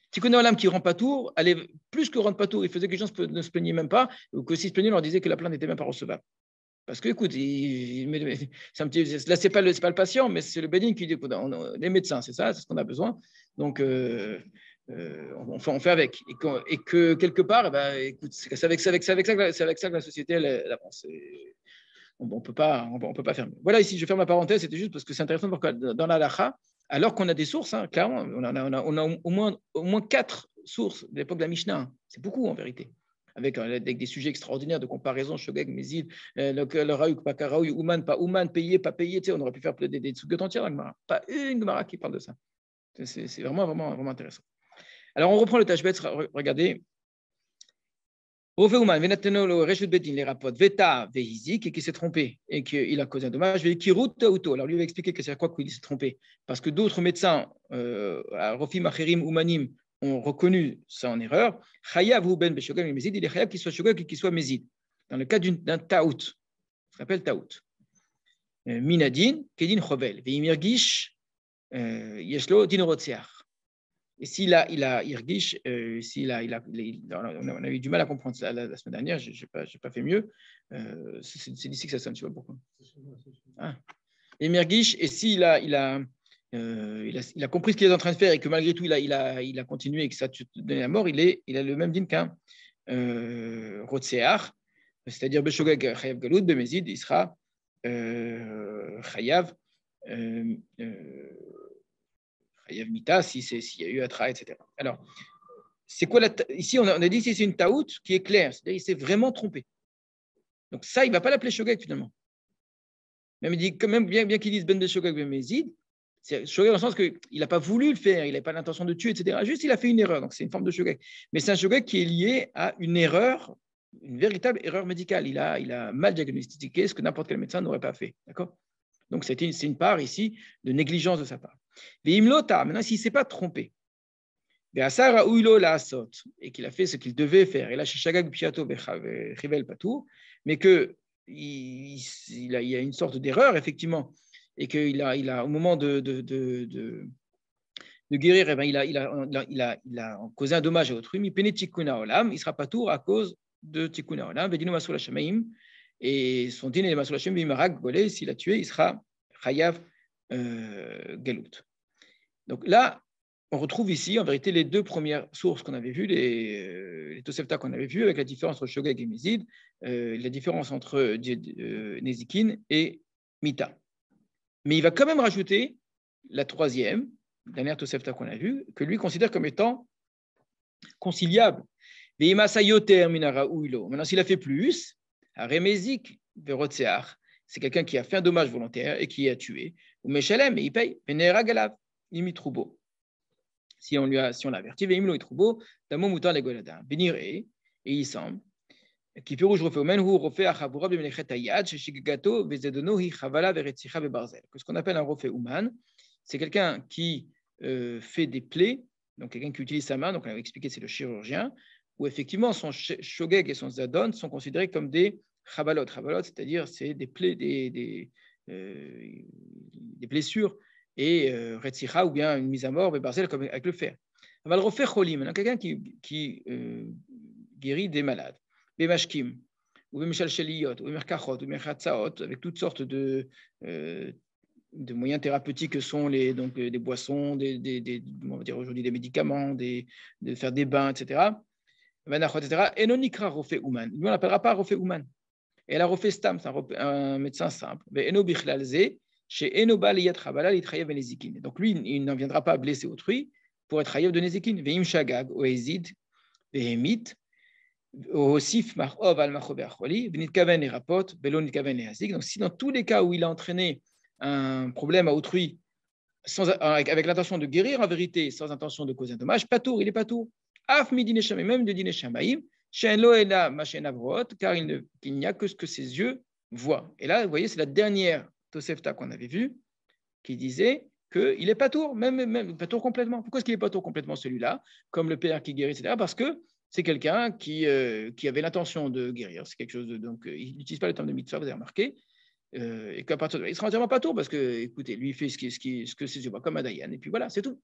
Tikkun Olam qui rend pas tour, allait plus que rendre pas tour, il faisait que les gens ne se plaignaient même pas, ou que s'ils se plaignaient, on leur disait que la plainte n'était même pas recevable. Parce que, écoute, là, ce n'est pas le patient, mais c'est le bédine qui dit, écoute, les médecins, c'est ça, c'est ce qu'on a besoin. Donc, on fait avec. Et que quelque part, écoute, c'est avec ça que la société elle avance. On ne peut pas faire mieux. Voilà, ici, je ferme la parenthèse, c'était juste parce que c'est intéressant de voir que dans la halakha, alors qu'on a des sources, hein, clairement, on a au moins 4 sources de l'époque de la Mishnah. Hein. C'est beaucoup, en vérité. Avec des sujets extraordinaires de comparaison, Shogeg, Mézid, le Raouk, pas Karaoui, Ouman, pas Ouman, payé, pas payé. Tu sais, on aurait pu faire des trucs entiers dans la Gemara. Pas une Gemara qui parle de ça. C'est vraiment intéressant. Alors, on reprend le Tashbetz, regardez. Rofé Ouman, Venateno, le Reshut Bedin, les rapports, Veta, Vehizik, et qui s'est trompé, et qu'il a causé un dommage, Kirut, Auto. Alors, lui va expliquer que c'est à quoi qu'il s'est trompé. Parce que d'autres médecins, Rofi Macherim, Oumanim, ont reconnu ça en erreur. Chayav ou ben beshogeg et mezid, il est chayav qu'il soit shogeg et qu'il soit mezid. Dans le cas d'un taout, ça s'appelle taout. Minadin, kedin chovel, veimirgish, yeshlo din rotseach. Et s'il a irgish, on a eu du mal à comprendre ça la semaine dernière, je n'ai pas fait mieux. C'est d'ici que ça sonne, tu vois pourquoi. Et mirgish, et s'il il a compris ce qu'il est en train de faire et que malgré tout, il a continué et que ça te donnait la mort, il a le même din qu'un Rotseach, c'est-à-dire Beshogeg Chayav Galoud, Bemezid, il sera Chayav Mita, s'il y a eu Atra, etc. Alors, c'est quoi ici, on a dit que c'est une taout qui est claire, c'est-à-dire qu'il s'est vraiment trompé. Donc ça, il ne va pas l'appeler Shogeg finalement. Même il dit, quand même, bien qu'il dise Ben Beshogeg Bemezid, c'est shogeg dans le sens qu'il n'a pas voulu le faire, il n'avait pas l'intention de tuer, etc. Juste, il a fait une erreur, donc c'est une forme de shogeg. Mais c'est un shogeg qui est lié à une erreur, une véritable erreur médicale. Il a mal diagnostiqué ce que n'importe quel médecin n'aurait pas fait. D'accord ? Donc, c'est une part ici de négligence de sa part. Maintenant, s'il ne s'est pas trompé, et qu'il a fait ce qu'il devait faire, et là, chez Shagag Piato Rivel Patou, mais qu'il y a une sorte d'erreur, effectivement, et qu'il a au moment de guérir, il a causé un dommage à autrui, il sera pas tour à cause de Tikkuna Olam, et son din est Masul Hashem, s'il a tué, il sera Chayav Galout. Donc là, on retrouve ici, en vérité, les deux premières sources qu'on avait vues, les Tosefta qu'on avait vues, avec la différence entre Shogeg et Mezid, la différence entre Nezikin et Mita. Mais il va quand même rajouter la troisième, dernière Tosefta qu'on a vue, que lui considère comme étant conciliable. Maintenant, s'il a fait plus, Remezik Verotseach, c'est quelqu'un qui a fait un dommage volontaire et qui a tué. Ou Meshalem, et il paye. Venera Galav, Imitroubo. Si on l'a averti, Veimlo Itroubo, Damo Moutar Legolada. Bénir et il semble. Qui peut rouge refait au même ou refait à Chaboura de Menechet Ayad, chez Shigato, Vezedono, hi Chavala, Veretzicha, Bebarzel. Ce qu'on appelle un refait ouman, c'est quelqu'un qui fait des plaies, donc quelqu'un qui utilise sa main, donc on avait expliqué c'est le chirurgien, où effectivement son shogeg et son zadon sont considérés comme des chabalot. Chabalot, c'est-à-dire c'est des plaies, des blessures, et retzicha ou bien une mise à mort, bebarzel comme avec le fer. On va le refaire cholim, quelqu'un qui guérit des malades. Bemashkim, ou bemeshalsheliot, ou bemerkachot, ou bemerchatzaot, avec toutes sortes de moyens thérapeutiques que sont des boissons, on va dire aujourd'hui des médicaments, de faire des bains, etc. Et non nikra refait ouman. Lui, on l'appellera pas refait ouman. Et la refait stam, c'est un médecin simple. Donc lui, il n'en viendra pas blesser autrui, pour être Hayev de Nezekin. Veim Shagag, Oezid, Vehemit, Osif Marov al Machober Choli, Venitkaven et Rapot, Belon Nitkaven et Hasik. Donc, si dans tous les cas où il a entraîné un problème à autrui, avec l'intention de guérir en vérité, sans intention de causer un dommage, patour, il est patour. Af midine shamaim, même de dine shamaim, she'en ela mashen avrot, car il n'y a que ce que ses yeux voient. Et là, vous voyez, c'est la dernière Tosefta qu'on avait vue, qui disait qu'il est patour, même patour complètement. Pourquoi est-ce qu'il est patour complètement celui-là, comme le père qui guérit, etc. Parce que c'est quelqu'un qui avait l'intention de guérir. C'est quelque chose de, donc il n'utilise pas le terme de mitzvah, vous avez remarqué. Et qu'à partir de là, il sera entièrement pas tour parce que, écoutez, lui, il fait ce que ses yeux voient, comme Adayan, et puis voilà, c'est tout.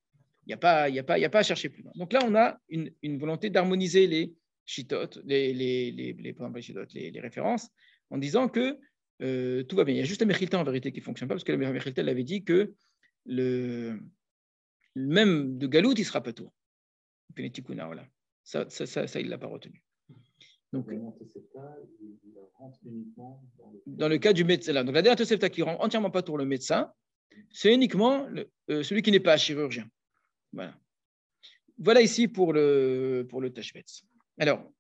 Il n'y a pas à chercher plus loin. Donc là, on a une volonté d'harmoniser les chitotes, les références, en disant que tout va bien. Il y a juste la Mechilta en vérité qui ne fonctionne pas, parce que la Mechilta l'avait dit que même de Galout, il sera pas tour. Voilà. Ça, il ne l'a pas retenu. Donc, dans le cas du médecin, là. Donc la dernière Tosefta qui rend entièrement pas tour le médecin, c'est uniquement celui qui n'est pas chirurgien. Voilà ici pour le Tashbetz. Alors,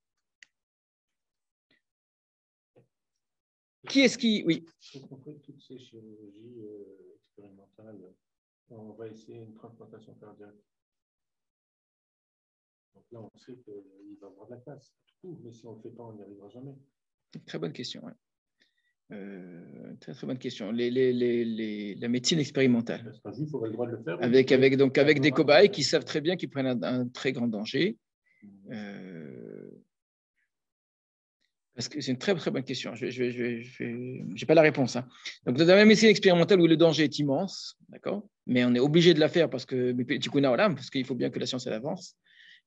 qui est-ce qui... Oui. J'ai compris que toutes ces chirurgies expérimentales, on va essayer une transplantation cardiaque. Donc là, on sait qu'il va avoir de la place. Mais si on ne le fait pas, on n'y arrivera jamais. Très bonne question. Ouais. Très bonne question. La médecine expérimentale. Parce qu'un juif aurait le droit de le faire. Avec des cobayes qui savent très bien qu'ils prennent un très grand danger. Parce que c'est une très très bonne question. Je n'ai pas la réponse. Hein. Donc dans la médecine expérimentale où le danger est immense, d'accord, mais on est obligé de la faire parce qu'il faut bien que la science elle avance.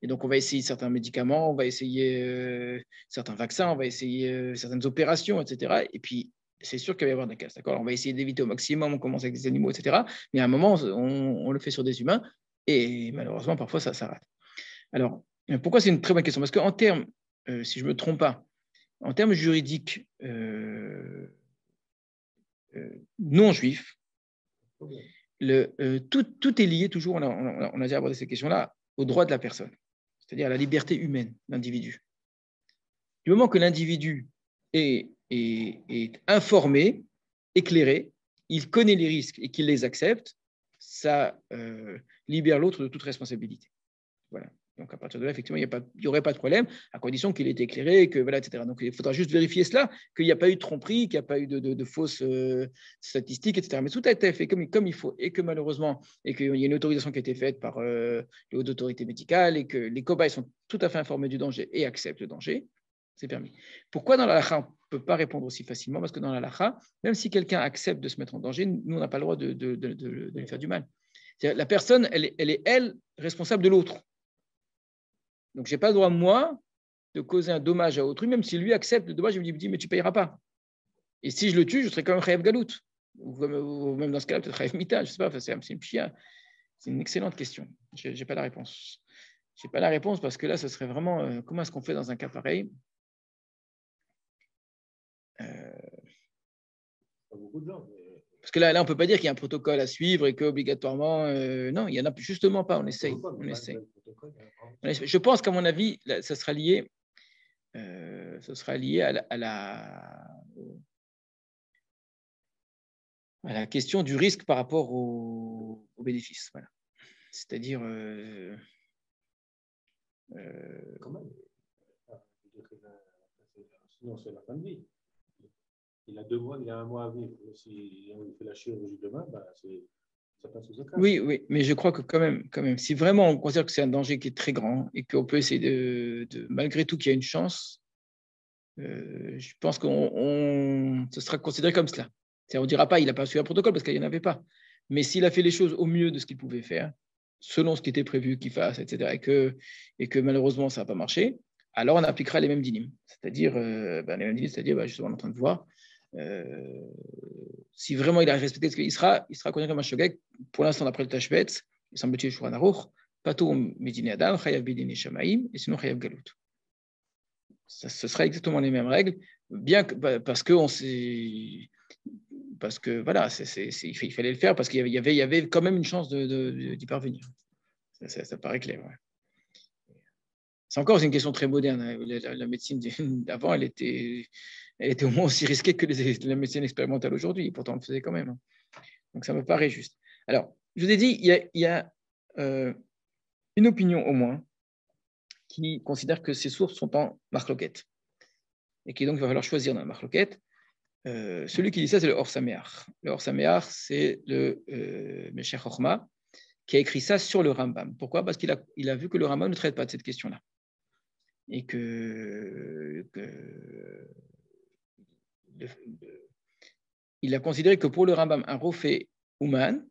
Et donc, on va essayer certains médicaments, on va essayer certains vaccins, on va essayer certaines opérations, etc. Et puis, c'est sûr qu'il va y avoir des cas, d'accord ? On va essayer d'éviter au maximum, on commence avec des animaux, etc. Mais à un moment, on le fait sur des humains et malheureusement, parfois, ça rate. Alors, pourquoi c'est une très bonne question ? Parce qu'en termes, si je ne me trompe pas, en termes juridiques non juifs, tout est lié toujours, on a déjà abordé ces questions-là, au droit de la personne. C'est-à-dire à la liberté humaine, l'individu. Du moment que l'individu est informé, éclairé, il connaît les risques et qu'il les accepte, ça libère l'autre de toute responsabilité. Voilà. Donc à partir de là, effectivement, il n'y aurait pas de problème, à condition qu'il ait été éclairé, que, voilà, etc. Donc il faudra juste vérifier cela, qu'il n'y a pas eu de tromperie, qu'il n'y a pas eu de fausses statistiques, etc. Mais tout a été fait comme il faut, et que malheureusement, et qu'il y a une autorisation qui a été faite par les hautes autorités médicales, et que les cobayes sont tout à fait informés du danger et acceptent le danger, c'est permis. Pourquoi dans la halakha, on ne peut pas répondre aussi facilement ? Parce que dans la halakha, même si quelqu'un accepte de se mettre en danger, nous, on n'a pas le droit de lui faire du mal. C'est-à-dire, la personne, elle est responsable de l'autre. Donc, je n'ai pas le droit, moi, de causer un dommage à autrui, même si lui accepte le dommage, il me dit, mais tu ne payeras pas. Et si je le tue, je serai quand même Chayav Galout. Ou même dans ce cas-là, peut-être Chayav Mita, je ne sais pas, c'est une pchia. C'est une excellente question. Je n'ai pas la réponse. Je n'ai pas la réponse parce que là, ce serait vraiment, comment est-ce qu'on fait dans un cas pareil ? Pas beaucoup de gens, mais... Parce que là, on ne peut pas dire qu'il y a un protocole à suivre et qu'obligatoirement, non, il n'y en a justement pas, on essaye. Je pense qu'à mon avis, ça sera lié à la question du risque par rapport au bénéfice. Voilà. C'est-à-dire... Quand même. Sinon, c'est la fin de vie. Il a 2 mois, il a 1 mois à vivre. Si on fait la chirurgie demain, ça passe aux occasions. Oui, mais je crois que quand même, si vraiment on considère que c'est un danger qui est très grand et qu'on peut essayer de malgré tout qu'il y a une chance, je pense ce sera considéré comme cela. On ne dira pas qu'il n'a pas suivi un protocole parce qu'il n'y en avait pas. Mais s'il a fait les choses au mieux de ce qu'il pouvait faire, selon ce qui était prévu qu'il fasse, etc., et que malheureusement ça n'a pas marché, alors on appliquera les mêmes dynimes. C'est-à-dire, les mêmes dynimes, c'est-à-dire, justement, on est en train de voir. Si vraiment il a respecté ce qu'il sera connu comme un shogeg. Pour l'instant, d'après le Tashbetz, il semble-t-il Shulchan Aruch, Patur Medine Adam, Chayav Bidin Shamaim, et sinon Chayav Galout. Ce sera exactement les mêmes règles, bien que, parce que voilà, il fallait le faire parce qu'il y avait quand même une chance d'y parvenir. Ça paraît clair. Ouais. C'est encore une question très moderne. Hein. La médecine d'avant, elle était au moins aussi risquée que la médecine expérimentale aujourd'hui. Pourtant, on le faisait quand même. Hein. Donc, ça me paraît juste. Alors, je vous ai dit, il y a une opinion au moins qui considère que ces sources sont en marloquette et qui donc va falloir choisir dans la marloquette. Celui qui dit ça, c'est le Or Sameach. Le Or Sameach, c'est le Meshech Chochma qui a écrit ça sur le Rambam. Pourquoi ? Parce qu'il a vu que le Rambam ne traite pas de cette question-là. Et il a considéré que pour le Rambam, un Rofé Ouman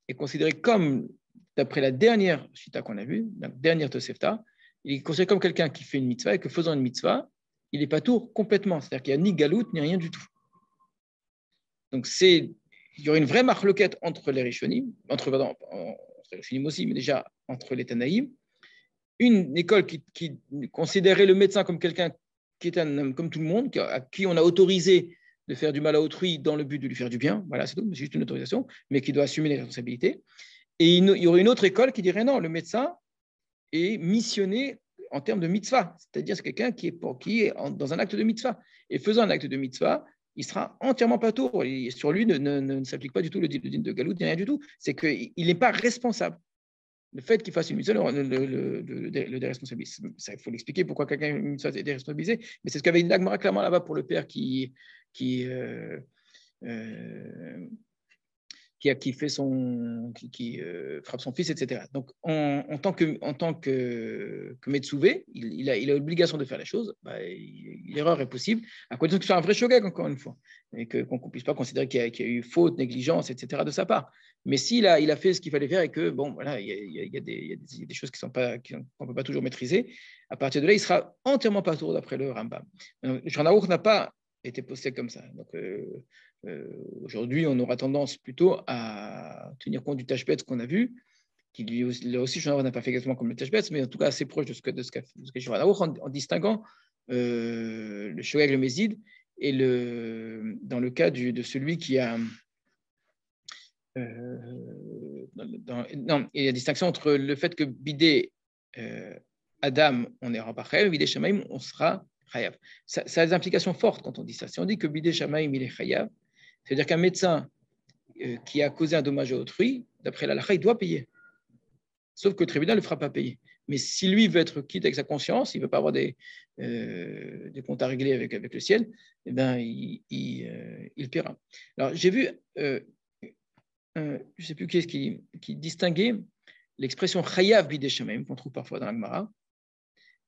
est considéré comme, d'après la dernière Shita qu'on a vue, la dernière Tosefta, il est considéré comme quelqu'un qui fait une mitzvah et que faisant une mitzvah, il n'est pas tour complètement. C'est-à-dire qu'il n'y a ni galout, ni rien du tout. Donc, il y aurait une vraie marloquette entre les Rishonim, entre les Rishonim aussi, mais déjà entre les Tanaïm. Une école qui considérait le médecin comme quelqu'un qui est un homme comme tout le monde, à qui on a autorisé de faire du mal à autrui dans le but de lui faire du bien. Voilà, c'est tout, c'est juste une autorisation, mais qui doit assumer les responsabilités. Et il y aurait une autre école qui dirait non, le médecin est missionné en termes de mitzvah, c'est-à-dire c'est quelqu'un qui est dans un acte de mitzvah. Et faisant un acte de mitzvah, il sera entièrement patour. Et sur lui ne s'applique pas du tout le din de galout, ni rien du tout. C'est qu'il n'est pas responsable. Le fait qu'il fasse une mitzvah le déresponsabilise. Il faut l'expliquer pourquoi quelqu'un une mitzvah est déresponsabilisé, mais c'est ce qu'avait dit l'Agmara clairement là-bas pour le père qui frappe son fils, etc. Donc, en tant que Metsouvé, il a l'obligation de faire les choses. L'erreur est possible, à condition que ce soit un vrai shogeg, encore une fois, et qu'on ne puisse pas considérer qu'il y a eu faute, négligence, etc. de sa part. Mais s'il a fait ce qu'il fallait faire et que, bon, voilà, il y a des choses qu'on ne peut pas toujours maîtriser, à partir de là, il sera entièrement patour d'après le Rambam. Le Shulchan Aruch n'a pas été posté comme ça. Donc, aujourd'hui, on aura tendance plutôt à tenir compte du tashbetz qu'on a vu, qui lui aussi, Shulchan Aruch n'a pas fait exactement comme le tashbetz, mais en tout cas assez proche de ce qu'a fait Shulchan Aruch, en distinguant le shogeg, le mézid, et dans le cas de celui qui a... il y a une distinction entre le fait que bidé Adam, on est rapachev, bidé Shamaim, on sera chayav. Ça a des implications fortes quand on dit ça. Si on dit que bidé Shamaim, il est chayav, c'est-à-dire qu'un médecin qui a causé un dommage à autrui, d'après la lacha, il doit payer. Sauf que le tribunal ne le fera pas payer. Mais si lui veut être quitte avec sa conscience, il ne veut pas avoir des comptes à régler avec le ciel, eh bien, il paiera. Alors, j'ai vu... je ne sais plus qui est-ce qui distinguait l'expression chayav bidé shamaim qu'on trouve parfois dans la Gemara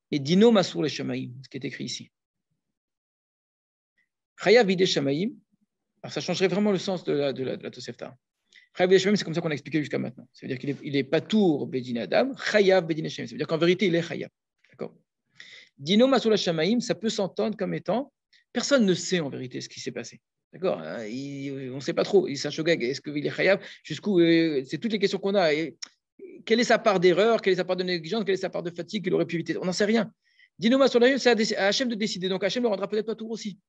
et dino masur le shamaim, ce qui est écrit ici. Chayav bidé shamaim, alors ça changerait vraiment le sens de la Tosefta. Chayav bidé shamaim, c'est comme ça qu'on a expliqué jusqu'à maintenant. Ça veut dire qu'il est patour bedin adam, chayav bedin shamaim. Ça veut dire qu'en vérité, il est chayav. D'accord. Dino masur le shamaim, ça peut s'entendre comme étant personne ne sait en vérité ce qui s'est passé. D'accord, on ne sait pas trop. C'est un shogeg. Est-ce qu'il est chayav? Jusqu'où c'est toutes les questions qu'on a. Et quelle est sa part d'erreur? Quelle est sa part de négligence? Quelle est sa part de fatigue qu'il aurait pu éviter? On n'en sait rien. Dinoma sur la c'est à Hachem de décider. Donc Hachem ne le rendra peut-être pas tout aussi.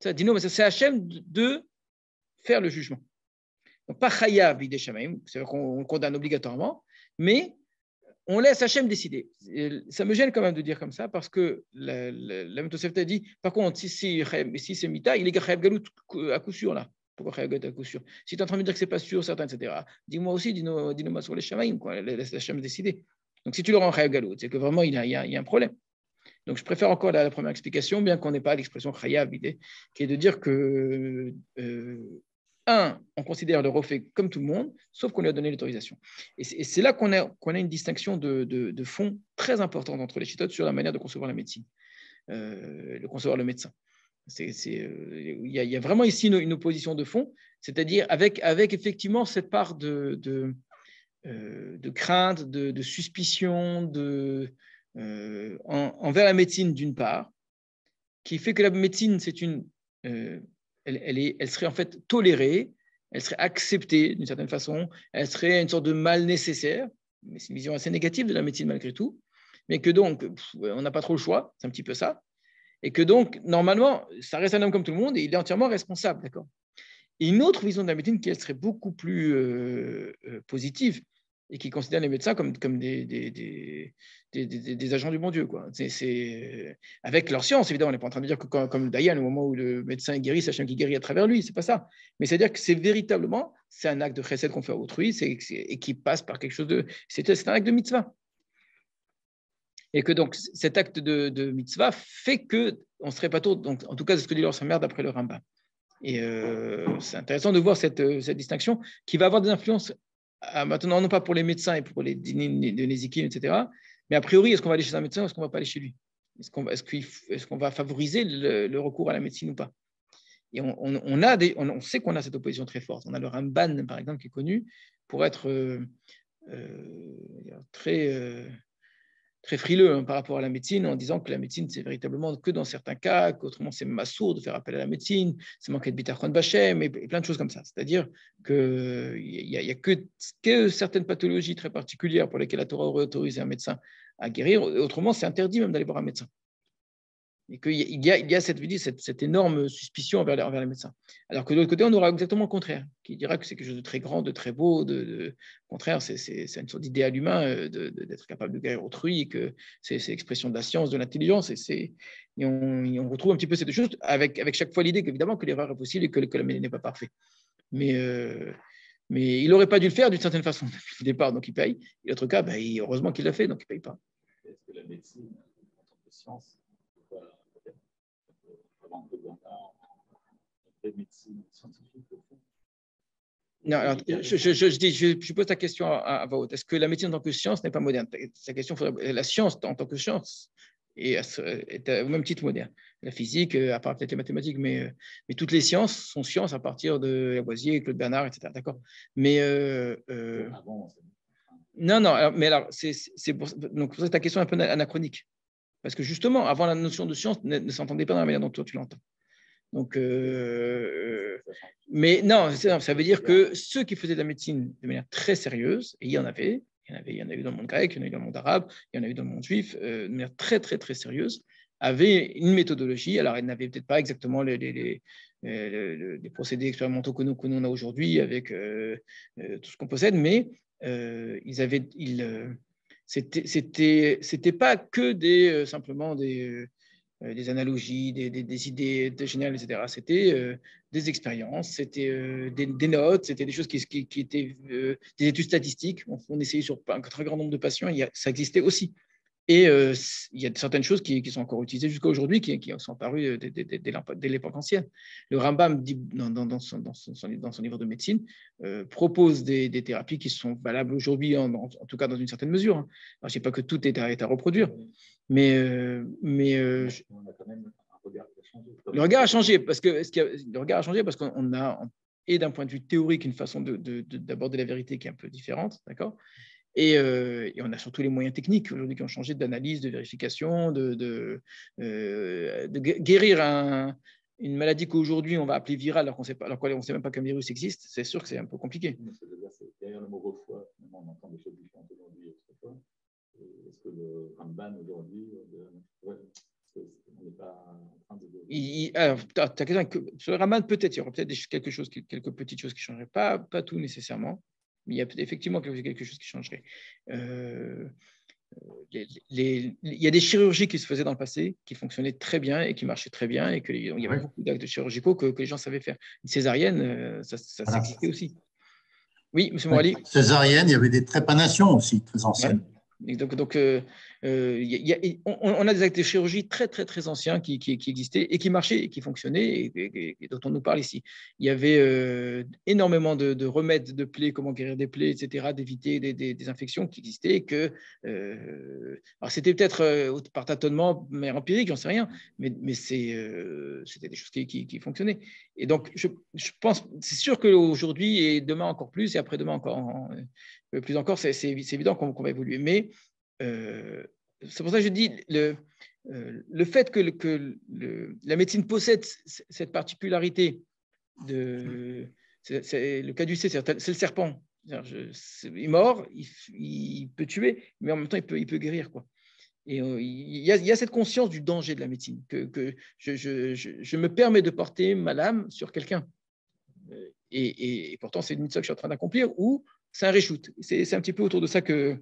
Dinoma, c'est à Hachem de faire le jugement. Donc pas chayav bidé shamaim, c'est-à-dire qu'on le condamne obligatoirement, mais on laisse Hachem décider. Ça me gêne quand même de dire comme ça, parce que la Tosefta dit, par contre, si c'est Mita, il est chayav galout à coup sûr là. Pourquoi chayav galout à coup sûr? Si tu es en train de me dire que ce n'est pas sûr, certain, etc., dis-moi aussi, dis-moi sur les shamaim, laisse Hachem décider. Donc si tu le rends chayav galout, c'est que vraiment il y a un problème. Donc je préfère encore la première explication, bien qu'on n'ait pas l'expression chayav, qui est de dire que on considère le refait comme tout le monde, sauf qu'on lui a donné l'autorisation. Et c'est là qu'on a une distinction de fond très importante entre les chitotes sur la manière de concevoir la médecine, de concevoir le médecin. Il y a vraiment ici une opposition de fond, c'est-à-dire avec effectivement cette part de crainte, de suspicion envers la médecine d'une part, qui fait que la médecine, c'est elle serait en fait tolérée, elle serait acceptée d'une certaine façon, elle serait une sorte de mal nécessaire, mais c'est une vision assez négative de la médecine malgré tout, mais que donc, on n'a pas trop le choix, c'est un petit peu ça, et que donc, normalement, ça reste un homme comme tout le monde et il est entièrement responsable, d'accord. Et une autre vision de la médecine qui elle serait beaucoup plus positive, et qui considèrent les médecins comme des agents du bon Dieu, quoi. Avec leur science, évidemment. On n'est pas en train de dire que comme Dayan, au moment où le médecin guérit, c'est Hachem qui guérit à travers lui, c'est pas ça. Mais c'est-à-dire que c'est véritablement, c'est un acte de chesed qu'on fait à autrui et qui passe par quelque chose de… C'est un acte de mitzvah. Et que donc cet acte de mitzvah fait qu'on serait pas tôt, donc en tout cas c'est ce que dit leur mère d'après le Rambam. Et c'est intéressant de voir cette distinction qui va avoir des influences maintenant, non pas pour les médecins et pour les nézikim, etc., mais a priori, est-ce qu'on va aller chez un médecin ou est-ce qu'on ne va pas aller chez lui? Est-ce qu'on va favoriser le recours à la médecine ou pas? Et on sait qu'on a cette opposition très forte. On a le Ramban, par exemple, qui est connu pour être très frileux par rapport à la médecine, en disant que la médecine, c'est véritablement que dans certains cas, qu'autrement c'est massour de faire appel à la médecine, c'est manquer de bitachon bachem et plein de choses comme ça. C'est-à-dire qu'il n'y a que certaines pathologies très particulières pour lesquelles la Torah aurait autorisé un médecin à guérir, autrement c'est interdit même d'aller voir un médecin. Et qu'il y a cette énorme suspicion envers les médecins. Alors que de l'autre côté, on aura exactement le contraire, qui dira que c'est quelque chose de très grand, de très beau, au contraire, c'est une sorte d'idéal humain d'être capable de guérir autrui, et que c'est l'expression de la science, de l'intelligence, et on retrouve un petit peu ces deux choses, avec chaque fois l'idée qu'évidemment que l'erreur est possible et que le médecin n'est pas parfait. Mais il n'aurait pas dû le faire d'une certaine façon depuis le départ, donc il paye. Et l'autre cas, heureusement qu'il l'a fait, donc il ne paye pas. Est-ce que la médecine, en tant que science, médecine scientifique au fond? Non, alors, je pose ta question à voix haute. Est-ce que la médecine en tant que science n'est pas moderne? Sa question, la science en tant que science est au même titre moderne. La physique, à part peut-être les mathématiques, mais toutes les sciences sont sciences à partir de Lavoisier, Claude Bernard, etc. D'accord. Mais non, alors c'est pour ça que ta question est un peu anachronique. Parce que justement, avant, la notion de science ne s'entendait pas dans la manière dont toi tu l'entends. Donc, mais non, ça veut dire que ceux qui faisaient de la médecine de manière très sérieuse, et il y en a eu dans le monde grec, il y en a eu dans le monde arabe, il y en a eu dans le monde juif, de manière très, très, très sérieuse, avaient une méthodologie. Alors, elle n'avait peut-être pas exactement les procédés expérimentaux que nous on a aujourd'hui avec tout ce qu'on possède, mais c'était pas que simplement des analogies, des idées géniales, etc. C'était des expériences, c'était des notes, c'était des choses qui étaient des études statistiques. On essayait sur un très grand nombre de patients, ça existait aussi. Et il y a certaines choses qui sont encore utilisées jusqu'à aujourd'hui, qui sont apparues dès l'époque ancienne. Le Rambam, dit, dans son livre de médecine, propose des thérapies qui sont valables aujourd'hui, en tout cas dans une certaine mesure. Alors, je ne sais pas que tout est à reproduire, mais on a quand même un regard qui a changé. Le regard a changé parce qu'on a, et d'un point de vue théorique, une façon d'aborder la vérité qui est un peu différente, d'accord ? Et on a surtout les moyens techniques aujourd'hui qui ont changé d'analyse, de vérification, de guérir une maladie qu'aujourd'hui on va appeler virale alors qu'on ne sait même pas qu'un virus existe. C'est sûr que c'est un peu compliqué. Derrière le mot refroid, on entend des choses différentes aujourd'hui et autrefois. Est-ce que le Ramban aujourd'hui, on n'est pas en train de… Alors, ta question, sur le Ramban, peut-être, il y aura peut-être quelques petites choses qui ne changeraient pas tout nécessairement. Mais il y a effectivement quelque chose qui changerait. Il y a des chirurgies qui se faisaient dans le passé, qui fonctionnaient très bien et qui marchaient très bien, et il y avait beaucoup d'actes chirurgicaux que les gens savaient faire. Une césarienne, ça existait aussi. Oui, M. Morali. Césarienne, il y avait des trépanations aussi, très anciennes. Ouais. Et donc on a des actes de chirurgie très, très, très anciens qui existaient et qui marchaient et qui fonctionnaient et dont on nous parle ici. Il y avait énormément de remèdes de plaies, comment guérir des plaies, etc., d'éviter des infections qui existaient. Alors c'était peut-être par tâtonnement, mais empirique, j'en sais rien, mais c'était des choses qui fonctionnaient. Et donc, je pense, c'est sûr qu'aujourd'hui et demain encore plus, et après-demain encore plus encore, c'est évident qu'on va évoluer. Mais c'est pour ça que je dis le fait que la médecine possède cette particularité c'est le caducée, c'est le serpent. Il est mort, il peut tuer, mais en même temps, il peut guérir, quoi. Et il y a cette conscience du danger de la médecine, que je me permets de porter ma lame sur quelqu'un. Et pourtant, c'est une mission que je suis en train d'accomplir, ou c'est un reshoot. C'est un petit peu autour de ça que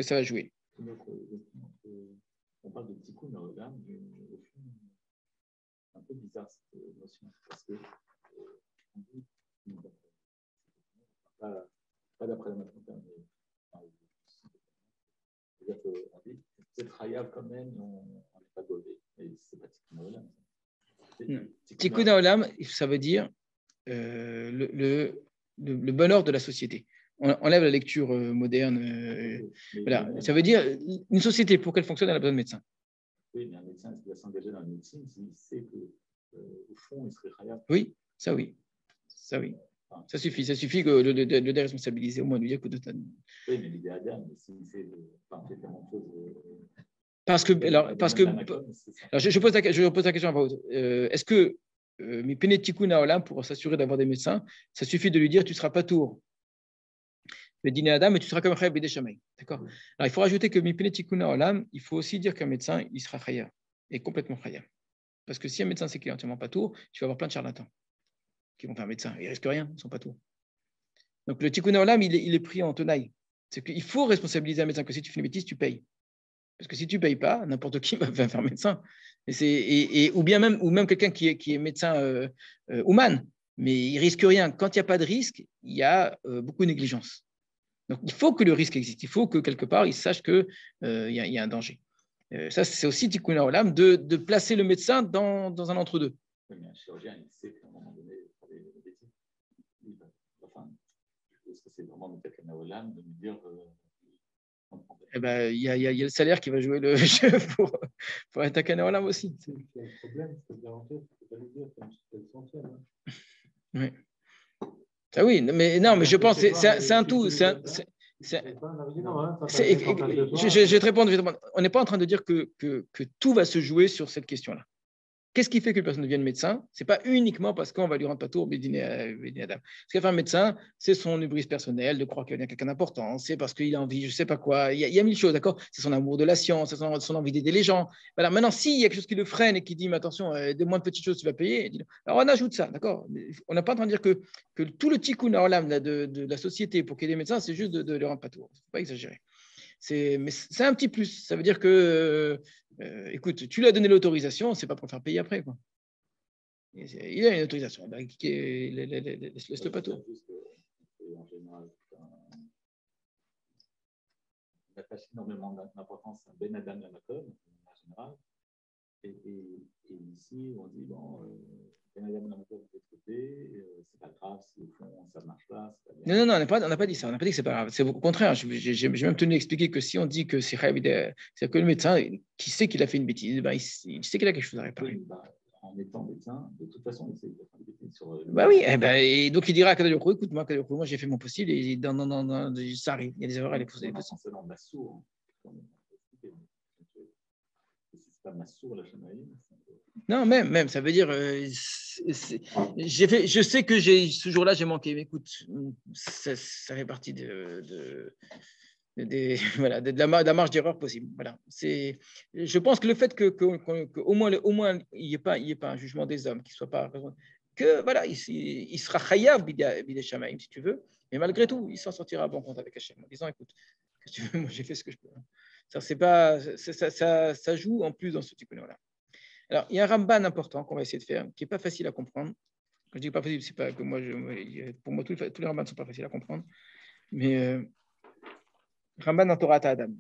ça va jouer. On parle de tikkun haolam, mais au fond, c'est un peu bizarre cette notion, parce que pas d'après la mathematique, c'est-à-dire qu'on dit c'est chayav quand même, on n'est pas golé, mais c'est pas tikkun haolam. Tikkun haolam, ça veut dire le bonheur de la société. On enlève la lecture moderne. Voilà. Ça veut dire une société, pour qu'elle fonctionne, elle a besoin de médecins. Oui, mais un médecin qui va s'engager dans la médecine, s'il sait qu'au fond, il serait chayav. Oui, ça oui. Ça oui. Ça suffit que le déresponsabiliser, au moins lui dire que de ta... Oui, mais l'idée Adam, s'il fait différentes choses. Parce que je pose la question à voix haute. Est-ce que mi pene tikkun haolam, pour s'assurer d'avoir des médecins, ça suffit de lui dire tu ne seras pas tour le dîner Adam, mais tu seras comme chayav bidei shamayim. D'accord. Alors il faut rajouter que mi pene tikkun haolam, il faut aussi dire qu'un médecin il sera chayav et complètement chayav. Parce que si un médecin c'est qu'il est entièrement pas tour, tu vas avoir plein de charlatans qui vont faire médecin. Ils risquent rien, ils ne sont pas tour. Donc le tikkun haolam il est pris en tenaille. C'est qu'il faut responsabiliser un médecin que si tu fais une bêtise tu payes. Parce que si tu ne payes pas, n'importe qui va faire médecin. Ou même quelqu'un qui est médecin humain, mais il ne risque rien. Quand il n'y a pas de risque, il y a beaucoup de négligence. Donc, il faut que le risque existe. Il faut que quelque part, il sache qu'il y a un danger. Ça, c'est aussi tikkun haolam de placer le médecin dans un entre-deux. Oui, mais un chirurgien, il sait qu'à un moment donné, il faut des bêtises. Est-ce que c'est vraiment le tikkun haolam de lui dire... Eh ben, il y a le salaire qui va jouer le jeu pour être tikkun haolam aussi. C'est un problème, il faut le garantir, il ne faut pas lui dire, c'est essentiel. Oui. Ah oui, mais non, mais je pense que c'est un tout. Je vais te répondre. On n'est pas en train de dire que tout va se jouer sur cette question-là. Qu'est-ce qui fait que personne devienne médecin? Ce n'est pas uniquement parce qu'on va lui rendre pas tour Bédine Adam. Ce qu'a fait un médecin, c'est son hubris personnel de croire qu'il y a quelqu'un d'important, c'est parce qu'il a envie, je ne sais pas quoi. Il y a mille choses, d'accord? C'est son amour de la science, c'est son envie d'aider les gens. Voilà. Maintenant, s'il y a quelque chose qui le freine et qui dit, mais attention, des moins de petites choses, tu vas payer, alors on ajoute ça, d'accord? On n'est pas en train de dire que tout le tikkun haolam de la société pour qu'il y ait des médecins, c'est juste de les rendre pas tour. Il ne faut pas exagérer. Mais c'est un petit plus. Ça veut dire que, écoute, tu lui as donné l'autorisation, c'est pas pour faire payer après, quoi. Il a une autorisation. Ben, laisse-le pas tout. En général, on attache énormément d'importance à Ben Adam Lamakom, en général. Et ici, on dit, bon, Ben Adam Lamakom de l'autre côté, c'est pas grave si au fond ça ne marche pas. Non, on n'a pas dit ça. On n'a pas dit que c'est pas grave. C'est au contraire. J'ai même tenu à expliquer que si on dit que c'est que le médecin qui sait qu'il a fait une bêtise, ben, il sait qu'il a quelque chose à réparer. Oui, bah, en étant médecin, de toute façon, il sait qu'il a fait une bêtise sur. Bah oui, et donc il dira à Kadosh Baruch Hu, écoute, moi j'ai fait mon possible et ça arrive. Il y a des erreurs, il faut pas forcément Massour. C'est pas Massour la Shamaïm. Non, même, ça veut dire, je sais que ce jour-là, j'ai manqué, mais écoute, ça fait partie de la marge d'erreur possible. Voilà. Je pense que le fait qu'au moins il n'y ait pas un jugement des hommes, qu'il soit pas que voilà, il sera chayav bidei shamayim si tu veux, mais malgré tout, il s'en sortira à bon compte avec Hachem en disant, écoute, qu'est-ce que tu veux, moi j'ai fait ce que je peux. Ça joue en plus dans ce type là. Alors, il y a un Ramban important qu'on va essayer de faire, qui n'est pas facile à comprendre. Quand je dis pas facile, c'est pas que moi, pour moi, tous les Rambans ne sont pas faciles à comprendre. Mais Ramban dans Torah Adam.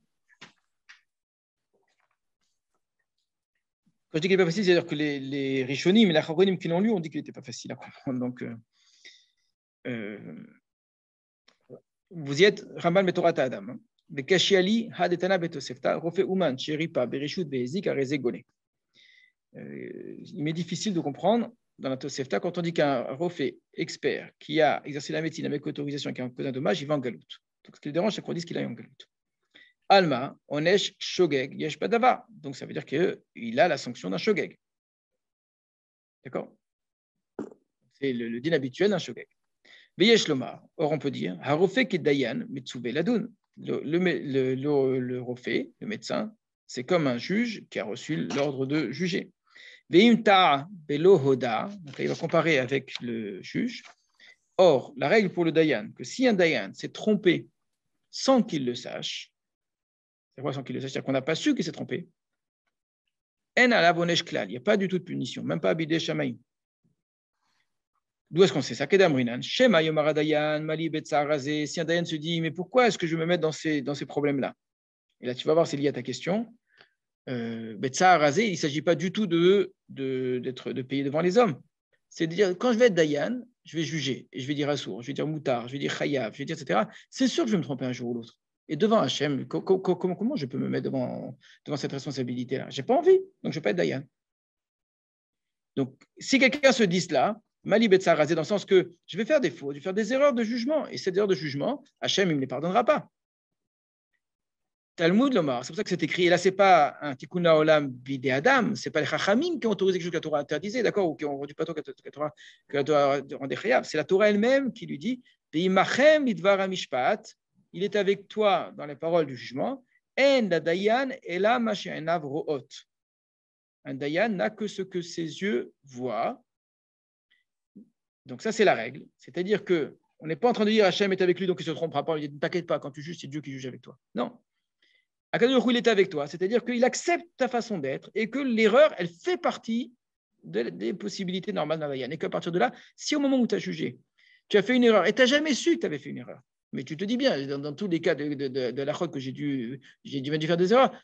Quand je dis qu'il n'est pas facile, c'est-à-dire que les Rishonim et les Achronim qui l'ont lu ont dit qu'il n'était pas facile à comprendre. Donc, vous y êtes, Ramban Torah Adam. Bekashiali hadetana betosefta rofe uman sheripa berishut bezik arezegole. Il m'est difficile de comprendre dans la Tosefta quand on dit qu'un rofé expert qui a exercé la médecine avec autorisation et qui a causé un dommage, il va en galoute. Donc ce qui le dérange, c'est qu'on dise qu'il aille en galoute. Alma, onesh shogeg, yesh badava. Donc ça veut dire qu'il a la sanction d'un shogeg. D'accord? C'est le din habituel d'un shogeg. Veyesh lomar. Or on peut dire, harofé kedayan mitsube ladun. Le rofé, le médecin, c'est comme un juge qui a reçu l'ordre de juger. Donc, il va comparer avec le juge. Or, la règle pour le Dayan, que si un Dayan s'est trompé sans qu'il le sache, c'est quoi sans qu'il le sache? C'est-à-dire qu'on n'a pas su qu'il s'est trompé. En ala bonesh klal, il n'y a pas du tout de punition, même pas bidé shamaïm. D'où est-ce qu'on sait ça? Kedamrinan, shema yomara dayan, mali betsa razé. Si un Dayan se dit, mais pourquoi est-ce que je me mets dans ces problèmes-là? Et là, tu vas voir, c'est lié à ta question. Betsa razé, il ne s'agit pas du tout de payer devant les hommes. C'est de dire, quand je vais être Dayan, je vais juger, et je vais dire Assour, je vais dire Moutar, je vais dire Chayav, je vais dire etc. C'est sûr que je vais me tromper un jour ou l'autre. Et devant Hachem, comment je peux me mettre devant cette responsabilité-là? Je n'ai pas envie, donc je ne vais pas être Dayan. Donc, si quelqu'un se dit cela, Mali Betsa Razé, dans le sens que je vais faire des fautes, je vais faire des erreurs de jugement, et ces erreurs de jugement, Hachem, il ne me les pardonnera pas. Talmud Lomar, c'est pour ça que c'est écrit. Et là, ce n'est pas un Tikkun Haolam bidé Adam, ce n'est pas les Chachamim qui ont autorisé quelque chose que la Torah interdisait, d'accord, ou qui ont rendu pas que la Torah rendait chayav. C'est la Torah elle-même qui lui dit Ve'imachem lidvar hamishpat, il est avec toi dans les paroles du jugement. En la dayan ela ma she'enav ro'ot. Un dayan n'a que ce que ses yeux voient. Donc, ça, c'est la règle. C'est-à-dire qu'on n'est pas en train de dire Hachem est avec lui, donc il ne se trompera pas. Il dit ne t'inquiète pas, quand tu juges, c'est Dieu qui juge avec toi. Non. Akadosh Baruch Hu, il est avec toi, c'est-à-dire qu'il accepte ta façon d'être et que l'erreur, elle fait partie des possibilités normales d'un Dayan. Et qu'à partir de là, si au moment où tu as jugé, tu as fait une erreur et tu n'as jamais su que tu avais fait une erreur, mais tu te dis bien, dans tous les cas de la chôte que j'ai dû faire des erreurs,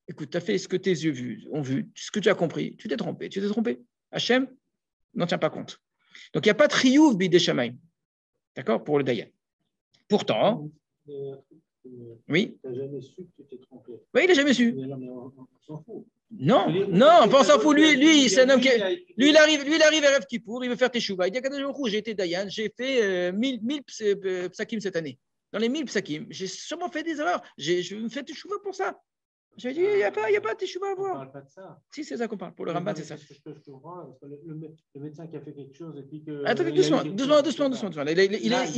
écoute, tu as fait ce que tes yeux ont vu, ce que tu as compris, tu t'es trompé. Hachem n'en tient pas compte. Donc il n'y a pas de triouf bidé shamaim, d'accord, pour le Dayan. Pourtant, oui. Tu n'as jamais su que tu t'es trompé. Oui, il n'a jamais su. Mais on s'en fout. Non, pas on s'en fout. Lui, c'est un homme qui. Lui, il arrive à Rav Kippour, il veut faire teshuva. Il dit Akadosh Baruch Hu, j'ai été Dayan, j'ai fait 1000 psakim cette année. Dans les 1000 psakim, j'ai sûrement fait des erreurs. Je me fais teshuva pour ça. J'ai dit, il n'y a pas de teshuva à voir. On ne parle pas de ça. Si, c'est ça qu'on parle. Pour le Ramban, c'est ça. Je comprends, parce que le médecin qui a fait quelque chose et puis que. Attendez, doucement. Il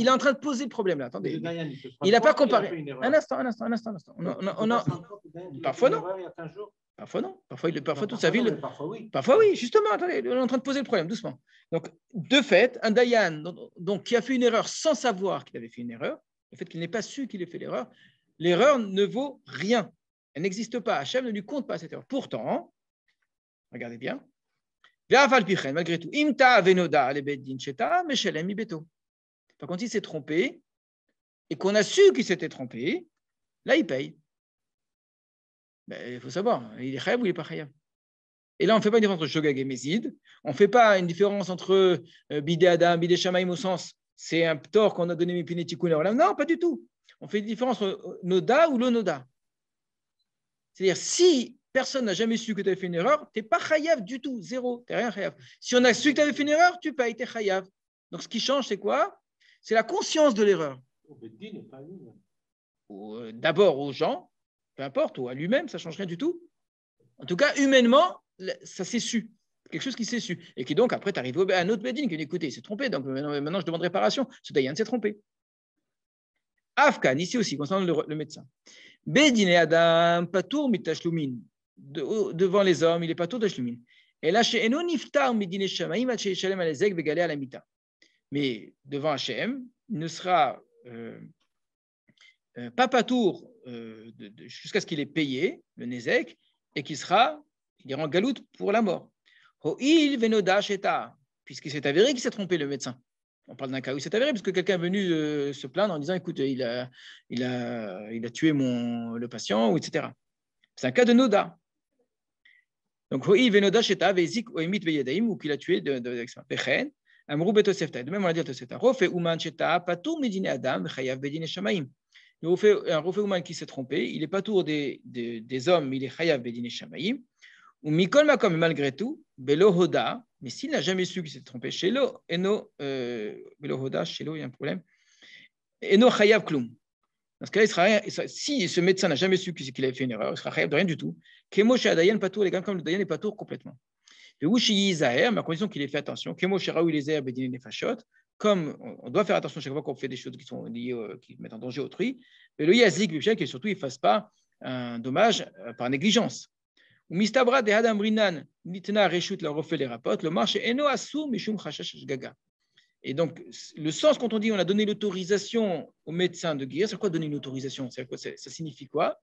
est en train de poser le problème là. Attendez. Il n'a pas comparé. Un instant. Parfois non. Parfois non. Parfois toute sa vie. Parfois oui. Justement, attendez, on est en train de poser le problème, doucement. Donc, de fait, un Dayan qui a fait une erreur sans savoir qu'il avait fait une erreur, le fait qu'il n'ait pas su qu'il ait fait l'erreur ne vaut rien. Elle n'existe pas. Hachem ne lui compte pas cette erreur. Pourtant, regardez bien, malgré tout, par contre, il s'est trompé et qu'on a su qu'il s'était trompé, là, il paye. Il faut savoir, il est chayav ou il n'est pas chayav. Et là, on ne fait pas une différence entre Shogag et Mézid. On ne fait pas une différence entre Bidé Adam, Bidé Shamaim au sens c'est un ptor qu'on a donné Mipine Tikkun Haolam. Non, pas du tout. On fait une différence entre Noda ou l'Onoda. C'est-à-dire, si personne n'a jamais su que tu avais fait une erreur, tu n'es pas chayav du tout, zéro, tu n'es rien chayav. Si on a su que tu avais fait une erreur, tu payes, tu es chayav. Donc, ce qui change, c'est quoi? C'est la conscience de l'erreur. D'abord aux gens, peu importe, ou à lui-même, ça ne change rien du tout. En tout cas, humainement, ça s'est su. Quelque chose qui s'est su. Et qui donc, après, tu arrives à un autre Bedin qui dit écoutez, il s'est trompé, donc maintenant je demande réparation. Ce Dayan s'est trompé. Afkan, ici aussi, concernant le médecin. Bedin et Adam, patour mitashlumin. Devant les hommes, il est patour d'ashlumin. Et là, chez Eno niftar midine shamaim, chez Shalem alezek, vegalé à la mita. Mais devant Hachem, il ne sera pas patour jusqu'à ce qu'il ait payé le nezek et qu'il ira en galoute pour la mort. Ho'il venoda sheta, puisqu'il s'est avéré qu'il s'est trompé le médecin. On parle d'un cas où il s'est avéré, parce que quelqu'un est venu se plaindre en disant écoute, il a tué le patient, ou etc. C'est un cas de noda. Donc, venoda sheta vezik oemit veyadaim, ou qu'il a tué avec ça. Pechen, amrou betosefta. De même, on a dit à Tosefta. Rofe uman sheta, patur medine adam, chayav bedine shamaim. Un rofe uman qui s'est trompé, il est pas tour des hommes, il est chayav bedine shamaim. Ou mikol makom, malgré tout, belo hoda. Mais s'il n'a jamais su qu'il s'est trompé, chez l'eau, il y a un problème. Eno chayav klum. Dans ce cas-là, si ce médecin n'a jamais su qu'il avait fait une erreur, il sera chayav de rien du tout. Kemo chez Adayan patour, les gars, comme le Dayan est patour complètement. Le wushi yizaher, mais à condition qu'il ait fait attention. Kemo chez Raoul les airs, bedine nefashot. Comme on doit faire attention chaque fois qu'on fait des choses qui sont liées, qui mettent en danger autrui. Mais le yazik, le et surtout, il ne fasse pas un dommage par négligence. Mistabra de Hadam Rinan, Nitna Reshut la refait les rapports, le marché Eno Assour Mishum Chashash Gaga. Et donc, le sens, quand on dit on a donné l'autorisation au médecin de guérir, c'est quoi donner une autorisation? Ça signifie quoi?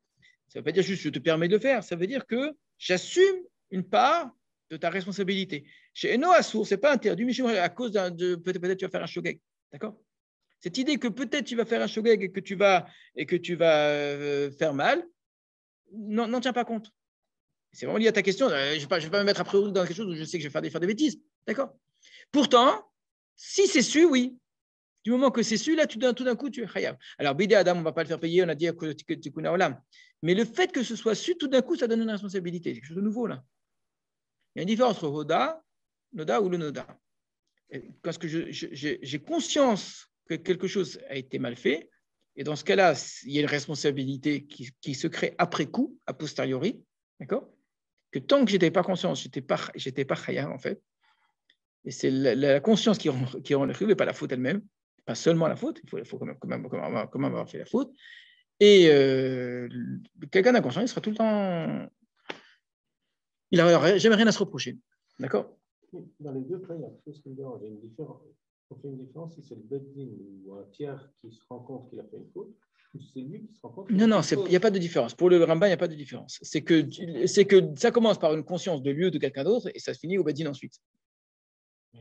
Ça ne veut pas dire juste je te permets de le faire. Ça veut dire que j'assume une part de ta responsabilité. Chez Eno Assour, ce n'est pas interdit, mais à cause peut-être tu vas faire un shogeg. D'accord? Cette idée que peut-être tu vas faire un shogeg et que tu vas faire mal, n'en tiens pas compte. C'est vraiment lié à ta question. Je ne vais pas me mettre a priori dans quelque chose où je sais que je vais faire des bêtises. D'accord? Pourtant, si c'est su, oui. Du moment que c'est su, là, tout d'un coup, tu es khayab. Alors, Bidé Adam, on ne va pas le faire payer, on a dit que Tikkun Olam. Mais le fait que ce soit su, tout d'un coup, ça donne une responsabilité. C'est quelque chose de nouveau, là. Il y a une différence entre Hoda, Noda ou le Noda. Parce que j'ai conscience que quelque chose a été mal fait, et dans ce cas-là, il y a une responsabilité qui se crée après coup, a posteriori, d'accord? Que tant que je n'étais pas conscience, je n'étais pas khayab, en fait. Et c'est la conscience qui rend le chiyuv, et pas la faute elle-même. Pas seulement la faute, il faut quand même avoir fait la faute. Et quelqu'un d'inconscient, il sera tout le temps. Il n'aura jamais rien à se reprocher. D'accord? Dans les deux cas, il y a quelque chose qui me dérange. Il y a une différence. On fait une différence si c'est le beddin ou un tiers qui se rend compte qu'il a fait une faute, ou si c'est lui qui se rend compte qu'il a fait une faute. Non, il n'y a pas de différence. Pour le Rambam, il n'y a pas de différence. C'est que ça commence par une conscience de lieu de quelqu'un d'autre et ça se finit au beddin ensuite.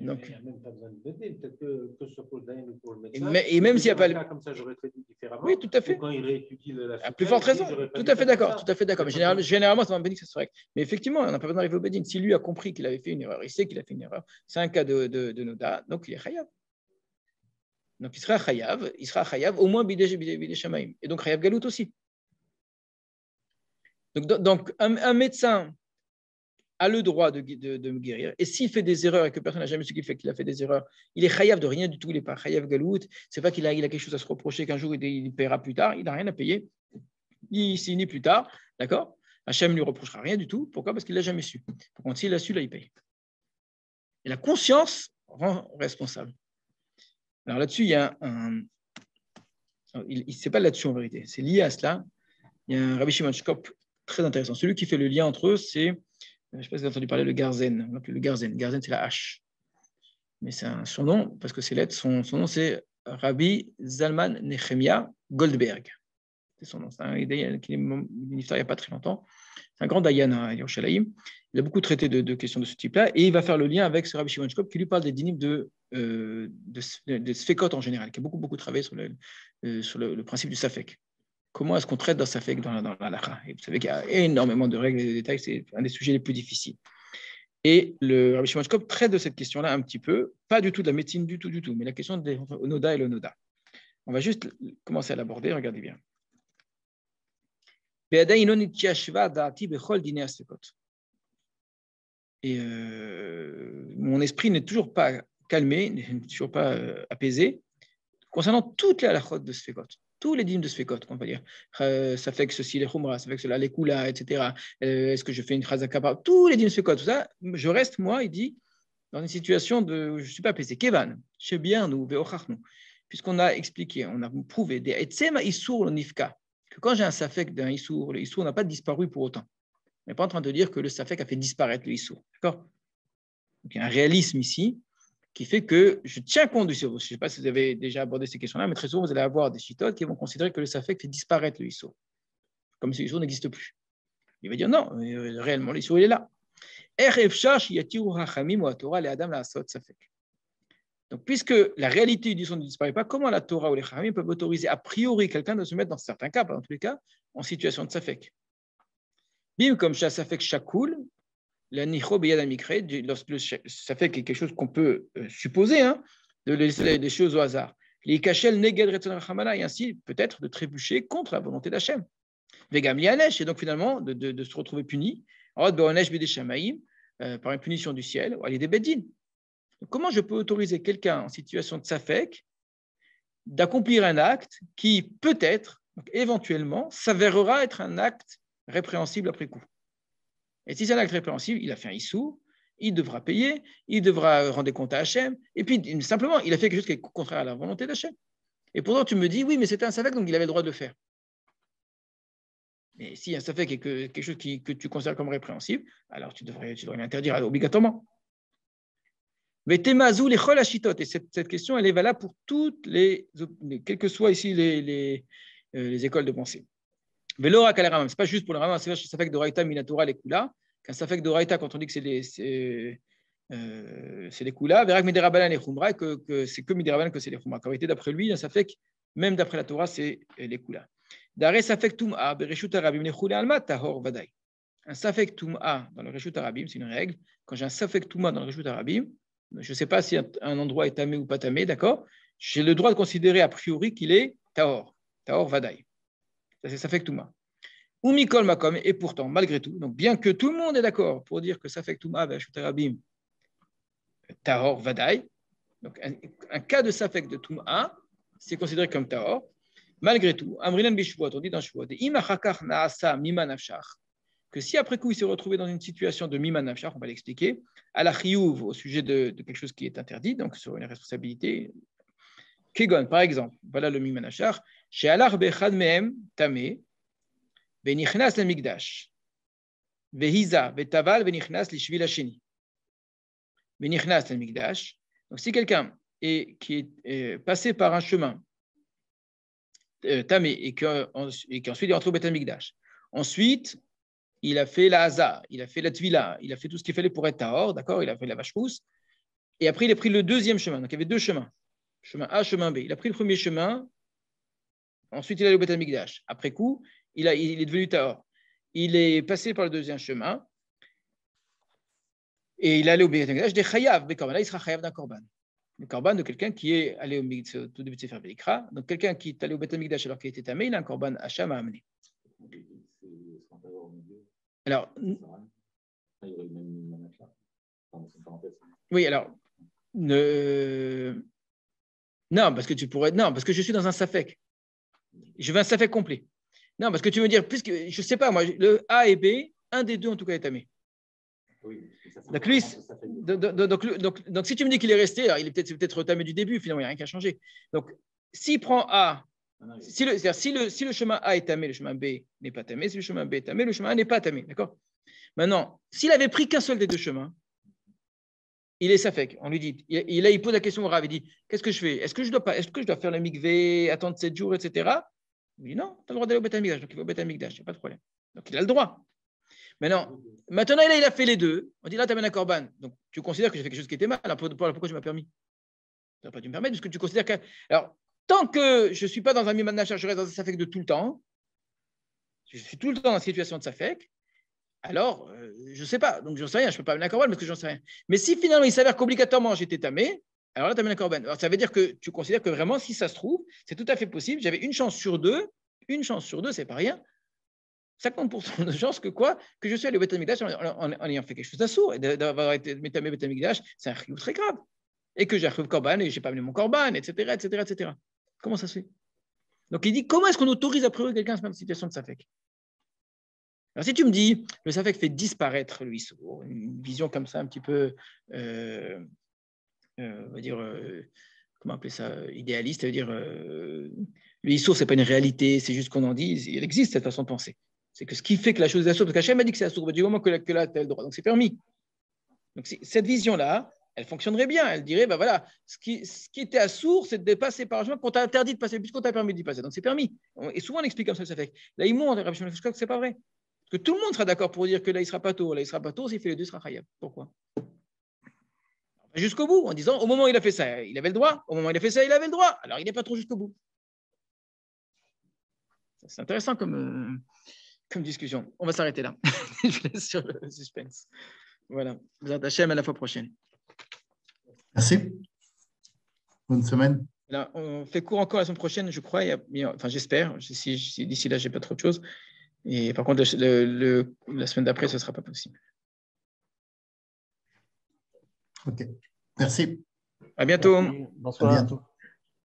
Donc, il n'y a même pas besoin de beddin. Peut-être que ce soit pour le dayan ou pour le médecin. Et même s'il n'y a pas comme ça, j'aurais traité différemment. Oui, tout à fait. Ou quand il réétudie la à plus forte raison. Tout à fait d'accord. Mais généralement, c'est un béni que ça serait. Mais effectivement, on n'a pas besoin d'arriver au bédine. Si lui a compris qu'il avait fait une erreur, il sait qu'il a fait une erreur. C'est un cas de Noda, donc il est chayav. Donc il sera chayav au moins bidé shamaim. Et donc chayav galout aussi. Donc un médecin a le droit de me guérir. Et s'il fait des erreurs et que personne n'a jamais su qu'il a fait des erreurs, il est chayav de rien du tout. Il n'est pas chayav galout. C'est pas qu'il a quelque chose à se reprocher qu'un jour il paiera plus tard. Il n'a rien à payer. Ni plus tard, d'accord? Hachem ne lui reprochera rien du tout. Pourquoi? Parce qu'il ne l'a jamais su. Par contre, s'il l'a su, là, il paye. Et la conscience rend responsable. Alors là-dessus, il y a c'est pas là-dessus en vérité, c'est lié à cela. Il y a un Rabbi Shimon Shkop très intéressant. Celui qui fait le lien entre eux, c'est, je ne sais pas si vous avez entendu parler, le Garzen. On l'appelle le Garzen. Garzen, c'est la hache. Mais c'est son nom, parce que c'est lettre, son nom, c'est Rabbi Zalman Nechemia Goldberg. C'est son nom. C'est un dayan qui est ministère il n'y a pas très longtemps. C'est un grand dayan à Yerushalayim. Il a beaucoup traité de questions de ce type-là, et il va faire le lien avec ce Rabbi Shimon Shkop qui lui parle des dynimes de Sfekot en général, qui a beaucoup travaillé sur le principe du Safek. Comment est-ce qu'on traite dans Safek dans la halakha? Et vous savez qu'il y a énormément de règles et de détails, c'est un des sujets les plus difficiles. Et le Rabbi Shimon Shkop traite de cette question-là un petit peu, pas du tout de la médecine du tout, mais la question de Noda et le Noda. On va juste commencer à l'aborder, regardez bien. Et mon esprit n'est toujours pas calmé, n'est toujours pas apaisé concernant toutes les halakhot de Sfekot, tous les dîmes de Sfekot, on va dire. Ça fait que ceci, les khumra, ça fait que cela, les koula, etc. Est-ce que je fais une chazaka? Tous les dîmes de Sfekot, tout ça, je reste, moi, il dit, dans une situation où je ne suis pas apaisé. Kevan, chez bien nous, veochachnu, puisqu'on a expliqué, on a prouvé, des etsema isur le nifka, que quand j'ai un safek d'un issour, le issour n'a pas disparu pour autant. On n'est pas en train de dire que le safek a fait disparaître le issour. D'accord? Donc il y a un réalisme ici qui fait que je tiens compte du issour. Je ne sais pas si vous avez déjà abordé ces questions-là, mais très souvent, vous allez avoir des chitotes qui vont considérer que le safek fait disparaître le issour, comme si l'issour n'existe plus. Il va dire non, réellement, l'issour, il est là. Donc, puisque la réalité du son ne disparaît pas, comment la Torah ou les Chachamim peuvent autoriser a priori quelqu'un de se mettre dans certains cas, pas dans tous les cas, en situation de safek? Bim, comme safek shakoul, la nicho beyad amikre, lorsque le safek est quelque chose qu'on peut supposer, de laisser des choses au hasard. Les kachel neged retzon rachamana, et ainsi peut-être de trébucher contre la volonté d'Hachem. Vegam lianesh, et donc finalement de se retrouver puni, par une punition du ciel, ou aller des bedin. Comment je peux autoriser quelqu'un en situation de safek d'accomplir un acte qui peut-être, éventuellement, s'avérera être un acte répréhensible après coup? Et si c'est un acte répréhensible, il a fait un issou, il devra payer, il devra rendre compte à Hachem, et puis simplement, il a fait quelque chose qui est contraire à la volonté d'Hachem. Et pourtant, tu me dis, oui, mais c'était un safek, donc il avait le droit de le faire. Mais si un safek est quelque chose que tu considères comme répréhensible, alors tu devrais l'interdire obligatoirement. Et cette question, elle est valable pour toutes quelles que soient ici les écoles de pensée. Ce n'est pas juste pour le Rambam, c'est un safek de Raïta, Minatora, les Kula. Qu'un safek de Raïta, quand on dit que c'est les Kula, Verak Midirabalan et Khumra, que c'est que Midirabalan que c'est les Khumra. En réalité, d'après lui, un safek, même d'après la Torah, c'est les Kula. Dare safek Tum'a, Bereshut Arabim, Nechule Alma, Tahor Vadaï. Un safek Tum'a dans le Reshut Arabim, c'est une règle. Quand j'ai un safek Tum'a dans le Reshut Arabim, je ne sais pas si un endroit est tamé ou pas tamé, d'accord? J'ai le droit de considérer a priori qu'il est Tahor Vadaï. Ça, c'est safek Tum'a. Ou Mikol Makom, et pourtant, malgré tout, donc bien que tout le monde est d'accord pour dire que safek Tum'a, Bereshut Arabim, Tahor Vadaï, donc un cas de safek de Tum'a, c'est considéré comme Tahor. Malgré tout, Amrinan Bishvuot, on dit dans Shvuot, que si après coup il s'est retrouvé dans une situation de Mima Nafshar, on va l'expliquer, à la Chiyuv, au sujet de quelque chose qui est interdit, donc sur une responsabilité, Kegon, par exemple, voilà le Mima Nafshar, chez Alar Bechad Mehem Tameh, Benichnas le Migdash, Vehiza, Betaval, Benichnas li Shvil Hasheni, Benichnas le Migdash. Donc si quelqu'un qui est passé par un chemin Tamé et qu'ensuite il est entré au Beth Amikdash. Ensuite, il a fait la Haza, il a fait la Tvila, il a fait tout ce qu'il fallait pour être Tahor, d'accord? Il a fait la vache rousse. Et après, il a pris le deuxième chemin. Donc, il y avait deux chemins. Chemin A, chemin B. Il a pris le premier chemin. Ensuite, il est allé au Beth Amikdash. Après coup, il est devenu Tahor. Il est passé par le deuxième chemin. Et il est allé au Beth Amikdash des Chayav. Là, il sera Chayav d'un Korban. Le korban de quelqu'un qui est allé au tout début de Sefer Vayikra. Donc, quelqu'un qui est allé au Beth Amikdash alors qu'il était tamé, il a un korban Hacham à amener. Alors, oui, alors, non, parce que parce que je suis dans un safek. Je veux un safek complet. Non, parce que tu veux dire, puisque je ne sais pas, moi, le A et B, un des deux en tout cas est tamé. Donc, lui, donc, si tu me dis qu'il est resté, alors il est peut-être retamé du début, finalement, il n'y a rien qui a changé. Donc, s'il prend A, si le chemin A est tamé, le chemin B n'est pas tamé. Si le chemin B est tamé, le chemin A n'est pas tamé. D'accord? Maintenant, s'il avait pris qu'un seul des deux chemins, il est safek. On lui dit, il pose la question au Rav, il dit, qu'est-ce que je fais? Est-ce que je dois faire le mikvé, attendre 7 jours, etc. Il dit, non, tu as le droit d'aller au Beth Amikdash. Donc, il va au Beth Amikdash, il n'y a pas de problème. Donc, il a le droit. Maintenant, il a fait les deux. On dit là, tu amènes un korban. Donc, tu considères que j'ai fait quelque chose qui était mal. Alors, pourquoi tu m'as permis? Tu n'as pas dû me permettre, parce que tu considères que. Alors, tant que je ne suis pas dans un Miman Nafshar, je reste dans un safek de tout le temps. Je suis tout le temps dans une situation de safek. Alors, je ne sais pas. Donc, je ne sais rien. Je ne peux pas amener un korban parce que je n'en sais rien. Mais si finalement, il s'avère qu'obligatoirement, j'étais tamé, alors là, tu amènes un korban. Alors, ça veut dire que tu considères que vraiment, si ça se trouve, c'est tout à fait possible. J'avais une chance sur deux. Une chance sur deux, c'est pas rien. 50% de chances que je suis allé au Beth Amikdash en ayant fait quelque chose d'assourd et d'avoir été métamé Beth Amikdash, c'est un chiyuv très grave. Et que j'ai un korban et je n'ai pas amené mon korban, etc., etc., etc. Comment ça se fait? Donc il dit, comment est-ce qu'on autorise a priori quelqu'un à se mettre en situation de safek? Alors si tu me dis, le safek fait disparaître le issour, une vision comme ça un petit peu, on va dire, comment appeler ça, idéaliste, ça veut dire, le issour, ce n'est pas une réalité, c'est juste qu'on en dit, il existe cette façon de penser. C'est que ce qui fait que la chose est assourde, parce qu'Hachem a dit que c'est assourde, du moment que là, tu as le droit, donc c'est permis. Donc cette vision-là, elle fonctionnerait bien. Elle dirait, ben voilà, ce qui était assourd, c'est de passer par un chemin qu'on t'a interdit de passer, puisqu'on t'a permis d'y passer. Donc c'est permis. Et souvent, on explique comme ça fait. Là, ils montrent, Rabbi Shimon que c'est pas vrai. Parce que tout le monde sera d'accord pour dire que là, il sera pas tôt. Là, il sera pas tôt, s'il fait les deux, il sera khayab. Pourquoi? Jusqu'au bout, en disant, au moment où il a fait ça, il avait le droit. Au moment où il a fait ça, il avait le droit. Alors, il n'est pas trop jusqu'au bout. C'est intéressant comme discussion. On va s'arrêter là. Je laisse sur le suspense. Voilà. Vous êtes Hachem à la fois prochaine. Merci. Bonne semaine. Là, on fait court encore la semaine prochaine, je crois. Enfin, j'espère. Si d'ici là, j'ai pas trop de choses. Et par contre, la semaine d'après, ce ne sera pas possible. OK. Merci. À bientôt. Merci. Bonsoir. À bientôt.